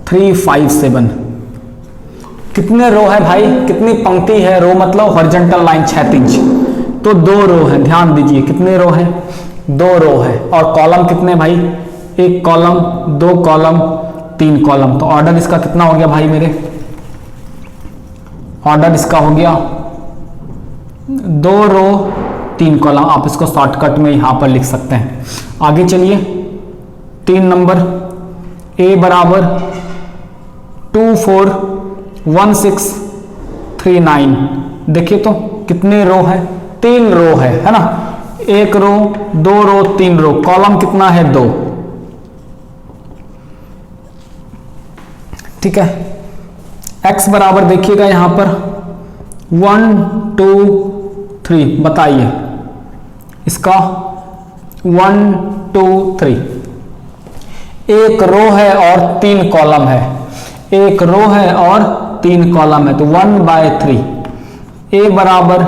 Speaker 1: 357। कितने रो है भाई? कितनी पंक्ति है? रो मतलब हॉरिजॉन्टल लाइन, क्षैतिज। तो 2 रो है। ध्यान दीजिए कितने रो है? 2 रो है। और कॉलम कितने भाई? 1 कॉलम, 2 कॉलम, 3 कॉलम। तो ऑर्डर इसका कितना हो गया भाई मेरे? ऑर्डर इसका हो गया 2 रो 3 कॉलम। आप इसको शॉर्टकट में यहां पर लिख सकते हैं। आगे चलिए 3 नंबर, a बराबर 241639। देखिए तो कितने रो है? 3 रो है ना। 1 रो 2 रो 3 रो। कॉलम कितना है? 2। ठीक है। x बराबर देखिएगा यहां पर 1 2 3। बताइए इसका 1 2 3। 1 रो है और 3 कॉलम है। 1 रो है और 3 कॉलम है। तो 1/3। a बराबर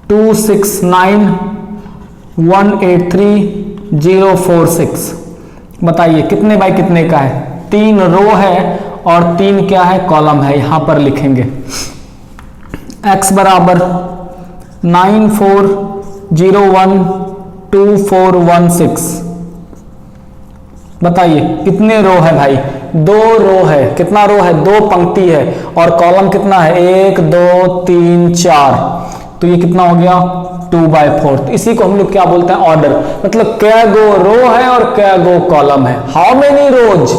Speaker 1: 269183046। बताइए कितने बाय कितने का है? 3 रो है और 3 क्या है? कॉलम है। यहां पर लिखेंगे x बराबर 94012416। बताइए कितने रो है भाई? 2 रो है। कितना रो है? 2 पंक्ति है। और कॉलम कितना है? 1 2 3 4। तो ये कितना हो गया? 2/4। तो इसी को हम लोग क्या बोलते हैं? ऑर्डर। मतलब क्या गो रो है और क्या गो कॉलम है। How many rows?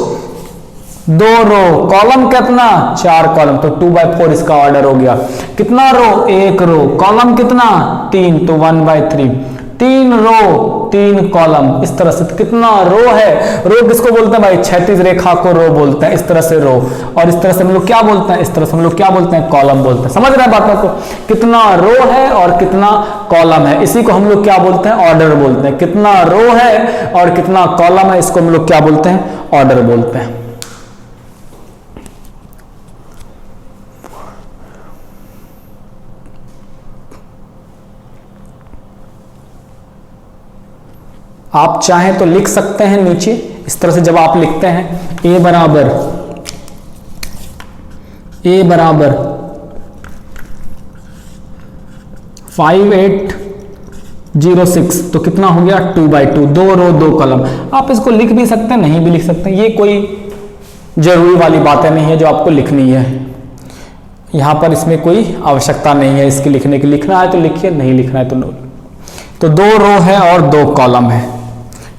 Speaker 1: 2 row. Column कितना? 4 कॉलम। तो 2/4 इसका ऑर्डर हो गया। कितना रो? 1 रो। कॉलम कितना? 3। तो 1/3। 3 रो 3 कॉलम। इस तरह से कितना रो है? रो किसको बोलते हैं भाई? क्षैतिज रेखा को रो बोलते हैं। इस तरह से रो। और इस तरह से हम लोग क्या बोलते हैं? इस तरह से हम लोग क्या बोलते हैं? कॉलम बोलते हैं। समझ रहे हैं बातों को? कितना रो है और कितना कॉलम है, इसी को हम लोग क्या बोलते हैं? ऑर्डर बोलते हैं। कितना रो है और कितना कॉलम है, इसको हम लोग क्या बोलते हैं? ऑर्डर बोलते हैं। आप चाहें तो लिख सकते हैं नीचे इस तरह से। जब आप लिखते हैं a बराबर 5806। तो कितना हो गया? 2/2। 2 रो 2 कॉलम। आप इसको लिख भी सकते हैं, नहीं भी लिख सकते हैं। ये कोई जरूरी वाली बातें नहीं है जो आपको लिखनी है। यहां पर इसमें कोई आवश्यकता नहीं है इसके लिखने की। लिखना है तो लिखिए, नहीं लिखना है तो नो। तो 2 रो है और 2 कॉलम है।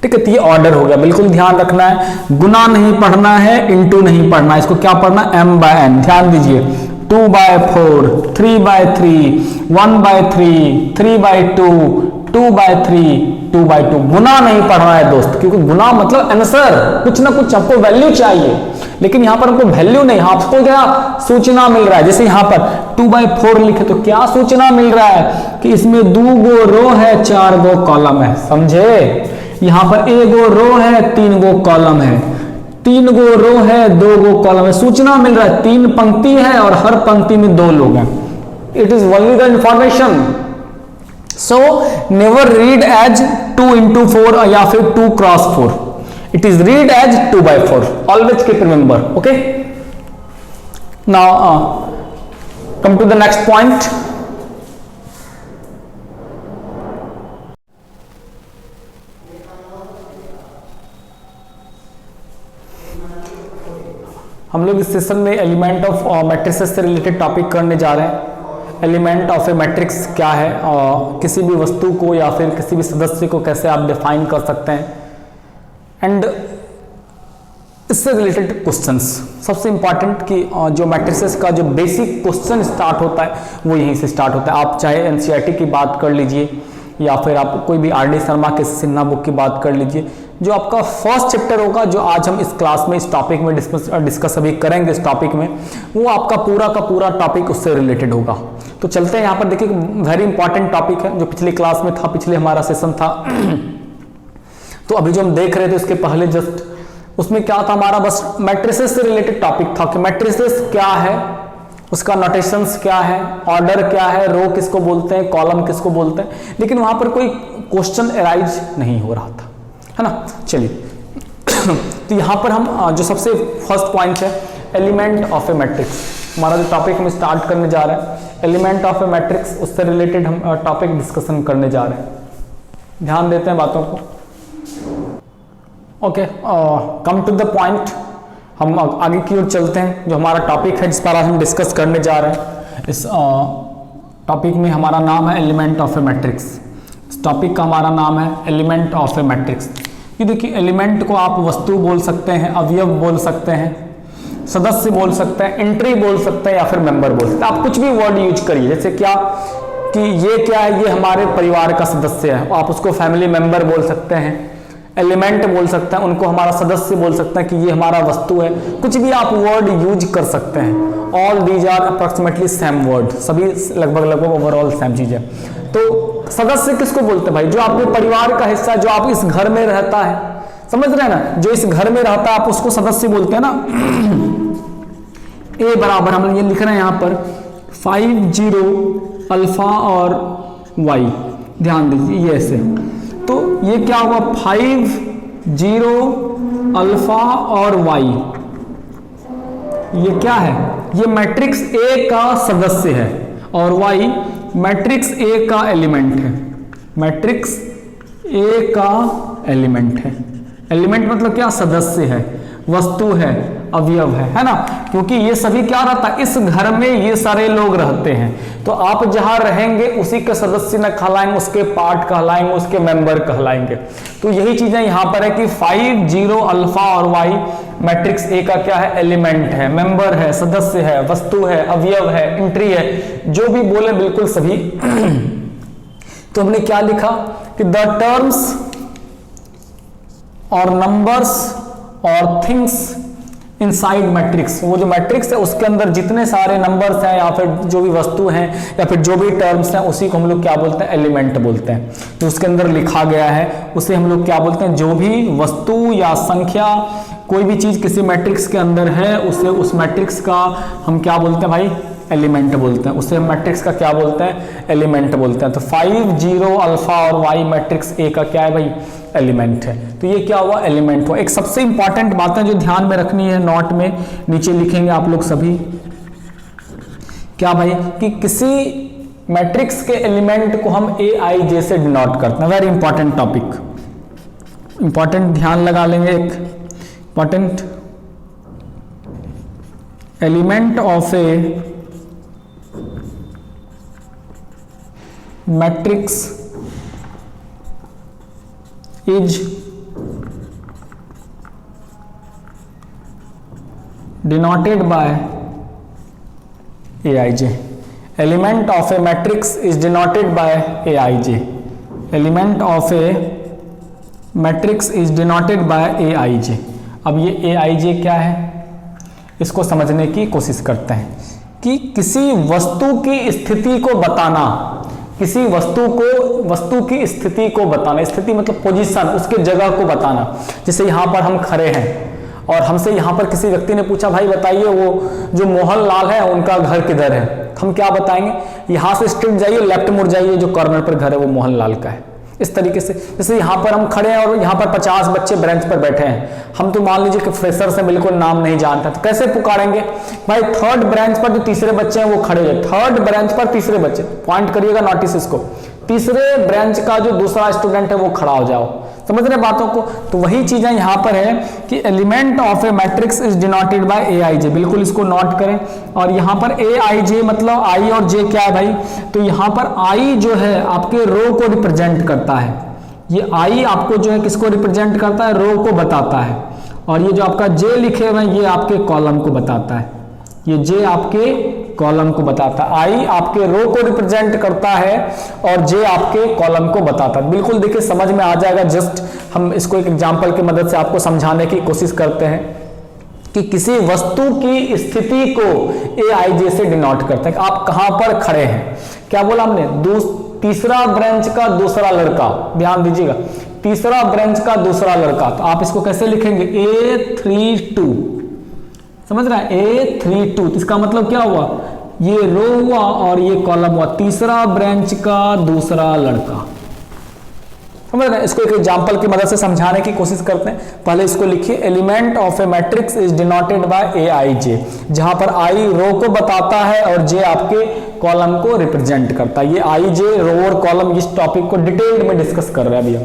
Speaker 1: ठीक है। तो ये ऑर्डर हो गया। बिल्कुल ध्यान रखना है, गुना नहीं पढ़ना है, इनटू नहीं पढ़ना है। इसको क्या पढ़ना? m/n। ध्यान दीजिए 2/4, 3/3, 1/3, 3/2, 2/3, 2/2। गुना नहीं पढ़ना है दोस्त, क्योंकि गुना मतलब आंसर, कुछ ना कुछ आपको वैल्यू चाहिए। लेकिन यहां पर हमको वैल्यू नहीं, आपको क्या सूचना मिल रहा है? जैसे यहां पर 2/4 लिखे तो क्या सूचना मिल रहा है? कि इसमें 2 गो रो है, 4 गो कॉलम है। समझे? यहां पर 1 गो रो है, 3 गो कॉलम है। 3 गो रो है, 2 गो कॉलम है। सूचना मिल रहा है 3 पंक्ति है और हर पंक्ति में 2 लोग हैं। It is only the information. So never read as 2 into 4 या फिर 2x4। It is read as 2/4। Always keep remember. Okay. Now come to the next point. हम लोग इस सेशन में एलिमेंट ऑफ मैट्रिसेस से रिलेटेड टॉपिक करने जा रहे हैं। एलिमेंट ऑफ ए मैट्रिक्स क्या है, किसी भी वस्तु को या फिर किसी भी सदस्य को कैसे आप डिफाइन कर सकते हैं, एंड इससे रिलेटेड क्वेश्चंस। सबसे इंपॉर्टेंट कि जो मैट्रिसेस का जो बेसिक क्वेश्चन स्टार्ट होता है वो यहीं से स्टार्ट होता है। आप चाहे एनसीईआरटी की बात कर लीजिए या फिर आप कोई भी RD शर्मा के सिन्हा बुक की बात कर लीजिए। जो आपका फर्स्ट चैप्टर होगा, जो आज हम इस क्लास में इस टॉपिक में डिस्कस अभी करेंगे इस टॉपिक में, वो आपका पूरा का पूरा टॉपिक उससे रिलेटेड होगा। तो चलते हैं यहाँ पर, देखिए वेरी इंपॉर्टेंट टॉपिक है जो पिछली क्लास में था, पिछले हमारा सेशन था। तो अभी जो हम देख रहे थे उसके पहले जस्ट उसमें क्या था हमारा, बस मैट्रिसेस से रिलेटेड टॉपिक था कि मैट्रिसेस क्या है, उसका नोटेशंस क्या है, ऑर्डर क्या है, रो किसको बोलते हैं, कॉलम किसको बोलते हैं, लेकिन वहां पर कोई क्वेश्चन अराइज नहीं हो रहा था, है ना। चलिए तो यहाँ पर हम जो सबसे फर्स्ट पॉइंट है एलिमेंट ऑफ ए मैट्रिक्स, हमारा जो टॉपिक हम स्टार्ट करने जा रहे हैं एलिमेंट ऑफ ए मैट्रिक्स, उससे रिलेटेड हम टॉपिक डिस्कशन करने जा रहे हैं। ध्यान देते हैं बातों को। Okay, come to the point, हम आगे की ओर चलते हैं। जो हमारा टॉपिक है जिस पर आज हम डिस्कस करने जा रहे हैं, इस टॉपिक में हमारा नाम है एलिमेंट ऑफ ए मैट्रिक्स। इस टॉपिक का हमारा नाम है एलिमेंट ऑफ ए मैट्रिक्स। ये देखिए, एलिमेंट को आप वस्तु बोल सकते हैं, अवयव बोल सकते हैं, सदस्य बोल सकते हैं, एंट्री बोल सकते हैं या फिर मेंबर बोल सकते हैं। आप कुछ भी वर्ड यूज करिए, जैसे क्या कि ये क्या है, ये हमारे परिवार का सदस्य है, आप उसको फैमिली मेंबर बोल सकते हैं, एलिमेंट बोल सकते हैं, उनको हमारा सदस्य बोल सकते हैं कि ये हमारा वस्तु है। कुछ भी आप वर्ड यूज कर सकते हैं। All these are approximately same word, सभी लगभग ओवरऑल सेम चीज है। तो सदस्य किसको बोलते हैं भाई, जो आपके परिवार का हिस्सा है, जो आप इस घर में रहता है, समझ रहे हैं ना, जो इस घर में रहता है आप उसको सदस्य बोलते हैं ना। ए बराबर हम ये लिख रहे हैं यहाँ पर 50 अल्फा और वाई, ध्यान दीजिए ये ऐसे। तो ये क्या हुआ, 50 अल्फा और वाई, ये क्या है, ये मैट्रिक्स ए का सदस्य है और वाई मैट्रिक्स ए का एलिमेंट है। मैट्रिक्स ए का एलिमेंट है। एलिमेंट मतलब क्या, सदस्य है, वस्तु है, अवयव है ना, क्योंकि ये सभी क्या रहता है, इस घर में ये सारे लोग रहते हैं। तो आप जहां रहेंगे उसी के सदस्य न कहलाएंगे, उसके पार्ट कहलाएंगे, उसके मेंबर कहलाएंगे। तो यही चीजें यहां पर है कि 50 अल्फा और वाई मैट्रिक्स ए का क्या है, एलिमेंट है, मेंबर है, सदस्य है, वस्तु है, अवयव है, एंट्री है, जो भी बोले बिल्कुल सभी। तो हमने क्या लिखा कि द टर्म्स और नंबर्स और थिंग्स इनसाइड मैट्रिक्स, वो जो मैट्रिक्स है उसके अंदर जितने सारे नंबर्स हैं या फिर जो भी वस्तु हैं या फिर जो भी टर्म्स हैं, उसी को हम लोग क्या बोलते हैं, एलिमेंट बोलते हैं। जो उसके अंदर लिखा गया है उसे हम लोग क्या बोलते हैं, जो भी वस्तु या संख्या कोई भी चीज किसी मैट्रिक्स के अंदर है उसे उस मैट्रिक्स का हम क्या बोलते हैं भाई, एलिमेंट बोलते हैं। उसे हम मैट्रिक्स का क्या बोलते हैं, एलिमेंट बोलते हैं। तो 50 अल्फा और वाई मैट्रिक्स ए का क्या है भाई, एलिमेंट है। तो ये क्या हुआ, एलिमेंट हुआ। एक सबसे इंपॉर्टेंट बात है जो ध्यान में रखनी है, नोट में नीचे लिखेंगे आप लोग सभी, क्या भाई, कि किसी मैट्रिक्स के एलिमेंट को हम AIJ से डिनोट करते हैं। वेरी इंपॉर्टेंट टॉपिक, इंपॉर्टेंट, ध्यान लगा लेंगे। एक important, element of a matrix is denoted by AIJ. Element of a matrix is denoted by AIJ. Element of a matrix is denoted by AIJ. अब ये AIJ क्या है, इसको समझने की कोशिश करते हैं कि किसी वस्तु की स्थिति को बताना, किसी वस्तु की स्थिति को बताना, स्थिति मतलब पोजीशन, उसके जगह को बताना। जैसे यहाँ पर हम खड़े हैं और हमसे यहाँ पर किसी व्यक्ति ने पूछा, भाई बताइए वो जो मोहन लाल है उनका घर किधर है, हम क्या बताएंगे, यहाँ से स्ट्रेट जाइए, लेफ्ट मुड़ जाइए, जो कॉर्नर पर घर है वो मोहन लाल का है। इस तरीके से, जैसे यहाँ पर हम खड़े हैं और यहाँ पर 50 बच्चे बेंच पर बैठे हैं, हम तो मान लीजिए कि फ्रेशर से बिल्कुल नाम नहीं जानता, तो कैसे पुकारेंगे भाई, थर्ड ब्रांच पर जो तीसरे बच्चे हैं वो खड़े हैं, थर्ड ब्रांच पर तीसरे बच्चे, पॉइंट करिएगा नोटिस इसको, तीसरे ब्रांच का जो दूसरा स्टूडेंट है वो खड़ा हो जाओ, समझ रहे बातों को। तो वही चीजें यहाँ पर है कि element of a matrix is denoted bye AIJ, बिल्कुल इसको नोट करें। और यहाँ पर AIJ मतलब I और J क्या है भाई, तो यहाँ पर I जो है आपके रो को रिप्रेजेंट करता है, ये I आपको जो है किसको रिप्रेजेंट करता है, रो को बताता है। और ये जो आपका J लिखे हुए हैं ये आपके कॉलम को बताता है, ये J आपके कॉलम को बताता है। आई आपके रो को रिप्रेजेंट करता है और जे आपके कॉलम को बताता है। बिल्कुल देखिए समझ में आ जाएगा। जस्ट हम इसको एक एग्जांपल की मदद से आपको समझाने की कोशिश करते हैं कि किसी वस्तु की स्थिति को ए आई जे से डिनोट करता है कि आप कहां पर खड़े हैं। क्या बोला हमने? तीसरा ब्रांच का दूसरा लड़का, ध्यान दीजिएगा, तीसरा ब्रांच का दूसरा लड़का। तो आप इसको कैसे लिखेंगे? A32, समझ रहे हैं? A32, इसका मतलब क्या हुआ? ये रो हुआ और ये कॉलम हुआ, तीसरा ब्रांच का दूसरा लड़का। समझ रहे हैं? इसको एक एग्जांपल की मदद से समझाने की कोशिश करते हैं। पहले इसको लिखिए, element of a matrix is denoted by a i j, जहां पर आई रो को बताता है और जे आपके कॉलम को रिप्रेजेंट करता है। ये आई जे रो और कॉलम इस टॉपिक को डिटेल्ड में डिस्कस कर रहे हैं अभी हम।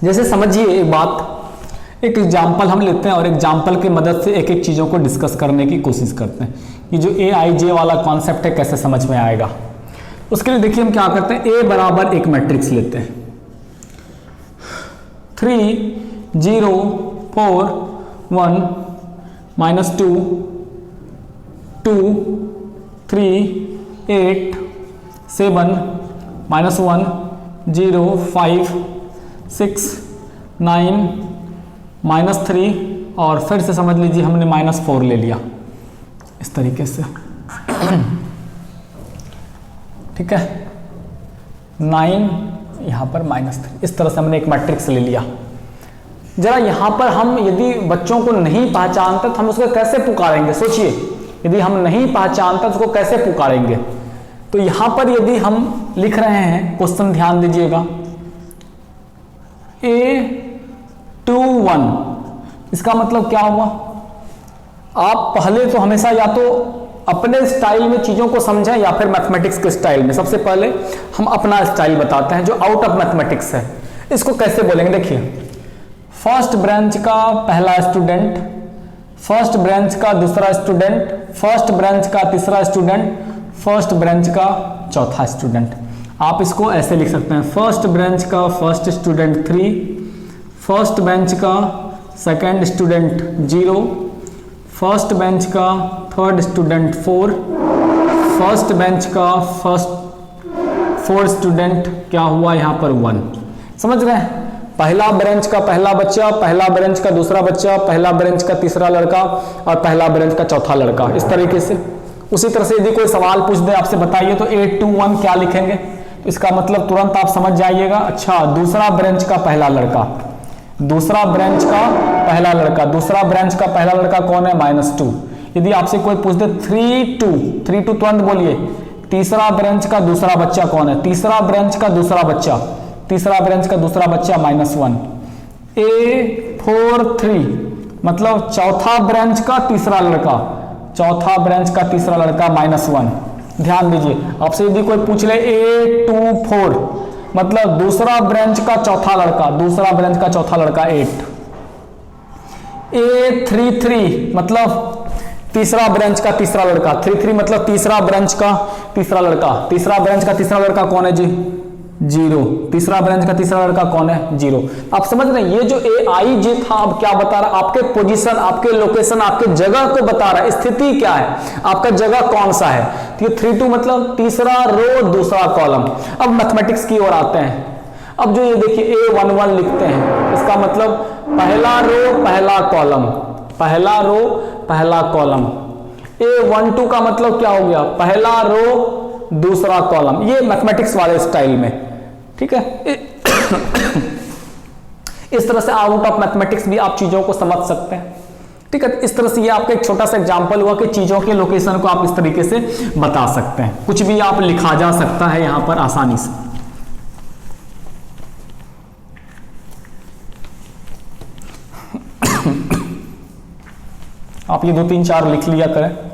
Speaker 1: जैसे समझिए एक बात, एक एग्जाम्पल हम लेते हैं और एग्जाम्पल की मदद से एक एक चीज़ों को डिस्कस करने की कोशिश करते हैं कि जो ए आई जे वाला कॉन्सेप्ट है कैसे समझ में आएगा। उसके लिए देखिए हम क्या करते हैं, ए बराबर एक मैट्रिक्स लेते हैं, 3 0 4 1 -2 2 3 8 7 -1 0 5 6 9 -3 और फिर से समझ लीजिए हमने -4 ले लिया इस तरीके से। ठीक है, 9 यहाँ पर -3, इस तरह से हमने एक मैट्रिक्स ले लिया। जरा यहाँ पर हम यदि बच्चों को नहीं पहचानते तो हम उसको कैसे पुकारेंगे? सोचिए, यदि हम नहीं पहचानते तो उसको कैसे पुकारेंगे? तो यहाँ पर यदि हम लिख रहे हैं, क्वेश्चन ध्यान दीजिएगा, A21, इसका मतलब क्या हुआ? आप पहले तो हमेशा या तो अपने स्टाइल में चीजों को समझें या फिर मैथमेटिक्स के स्टाइल में। सबसे पहले हम अपना स्टाइल बताते हैं जो आउट ऑफ मैथमेटिक्स है। इसको कैसे बोलेंगे? देखिए, फर्स्ट ब्रांच का पहला स्टूडेंट, फर्स्ट ब्रांच का दूसरा स्टूडेंट, फर्स्ट ब्रांच का तीसरा स्टूडेंट, फर्स्ट ब्रांच का चौथा स्टूडेंट। आप इसको ऐसे लिख सकते हैं, फर्स्ट ब्रांच का फर्स्ट स्टूडेंट 3, फर्स्ट बेंच का सेकंड स्टूडेंट 0, फर्स्ट बेंच का थर्ड स्टूडेंट 4, फर्स्ट बेंच का फोर्थ स्टूडेंट क्या हुआ यहाँ पर 1। समझ रहे हैं? पहला ब्रांच का पहला बच्चा, पहला ब्रांच का दूसरा बच्चा, पहला ब्रांच का तीसरा लड़का और पहला ब्रांच का चौथा लड़का, इस तरीके से। उसी तरह से यदि कोई सवाल पूछ दे आपसे, बताइए तो 821 क्या लिखेंगे? तो इसका मतलब तुरंत आप समझ जाइएगा, अच्छा दूसरा ब्रांच का पहला लड़का, दूसरा ब्रांच का पहला लड़का, दूसरा ब्रांच का पहला लड़का कौन है? -2। यदि आपसे कोई पूछ दे 3 2 तुरंत बोलिए, तीसरा ब्रांच का दूसरा बच्चा कौन है? तीसरा ब्रांच का दूसरा बच्चा, तीसरा ब्रांच का दूसरा बच्चा -1। A43 मतलब चौथा ब्रांच का तीसरा लड़का, चौथा ब्रांच का तीसरा लड़का -1। ध्यान दीजिए, आपसे यदि कोई पूछ ले A24 मतलब दूसरा ब्रांच का चौथा लड़का, दूसरा ब्रांच का चौथा लड़का 8। A33 मतलब तीसरा ब्रांच का तीसरा लड़का, 33 मतलब तीसरा ब्रांच का तीसरा लड़का, तीसरा ब्रांच का तीसरा लड़का कौन है जी? 0। तीसरा ब्रांच का तीसरा लड़का कौन है? 0। आप समझ रहे हैं, ये जो AIJ था अब क्या बता रहा है? आपके पोजीशन, आपके लोकेशन, आपके जगह को बता रहा है, स्थिति क्या है, आपका जगह कौन सा है। तो ये 32 मतलब तीसरा रो दूसरा कॉलम। अब मैथमेटिक्स की ओर आते हैं। अब जो ये देखिए A11 लिखते हैं, इसका मतलब पहला रो पहला कॉलम, पहला रो पहला कॉलम। A12 का मतलब क्या हो गया? पहला रो दूसरा कॉलम। ये मैथमेटिक्स वाले स्टाइल में, ठीक है। इस तरह से आउट ऑफ मैथमेटिक्स भी आप चीजों को समझ सकते हैं। ठीक है, इस तरह से ये आपका एक छोटा सा एग्जांपल हुआ कि चीजों के लोकेशन को आप इस तरीके से बता सकते हैं। कुछ भी आप लिखा जा सकता है यहां पर आसानी से। आप ये 2 3 4 लिख लिया करें।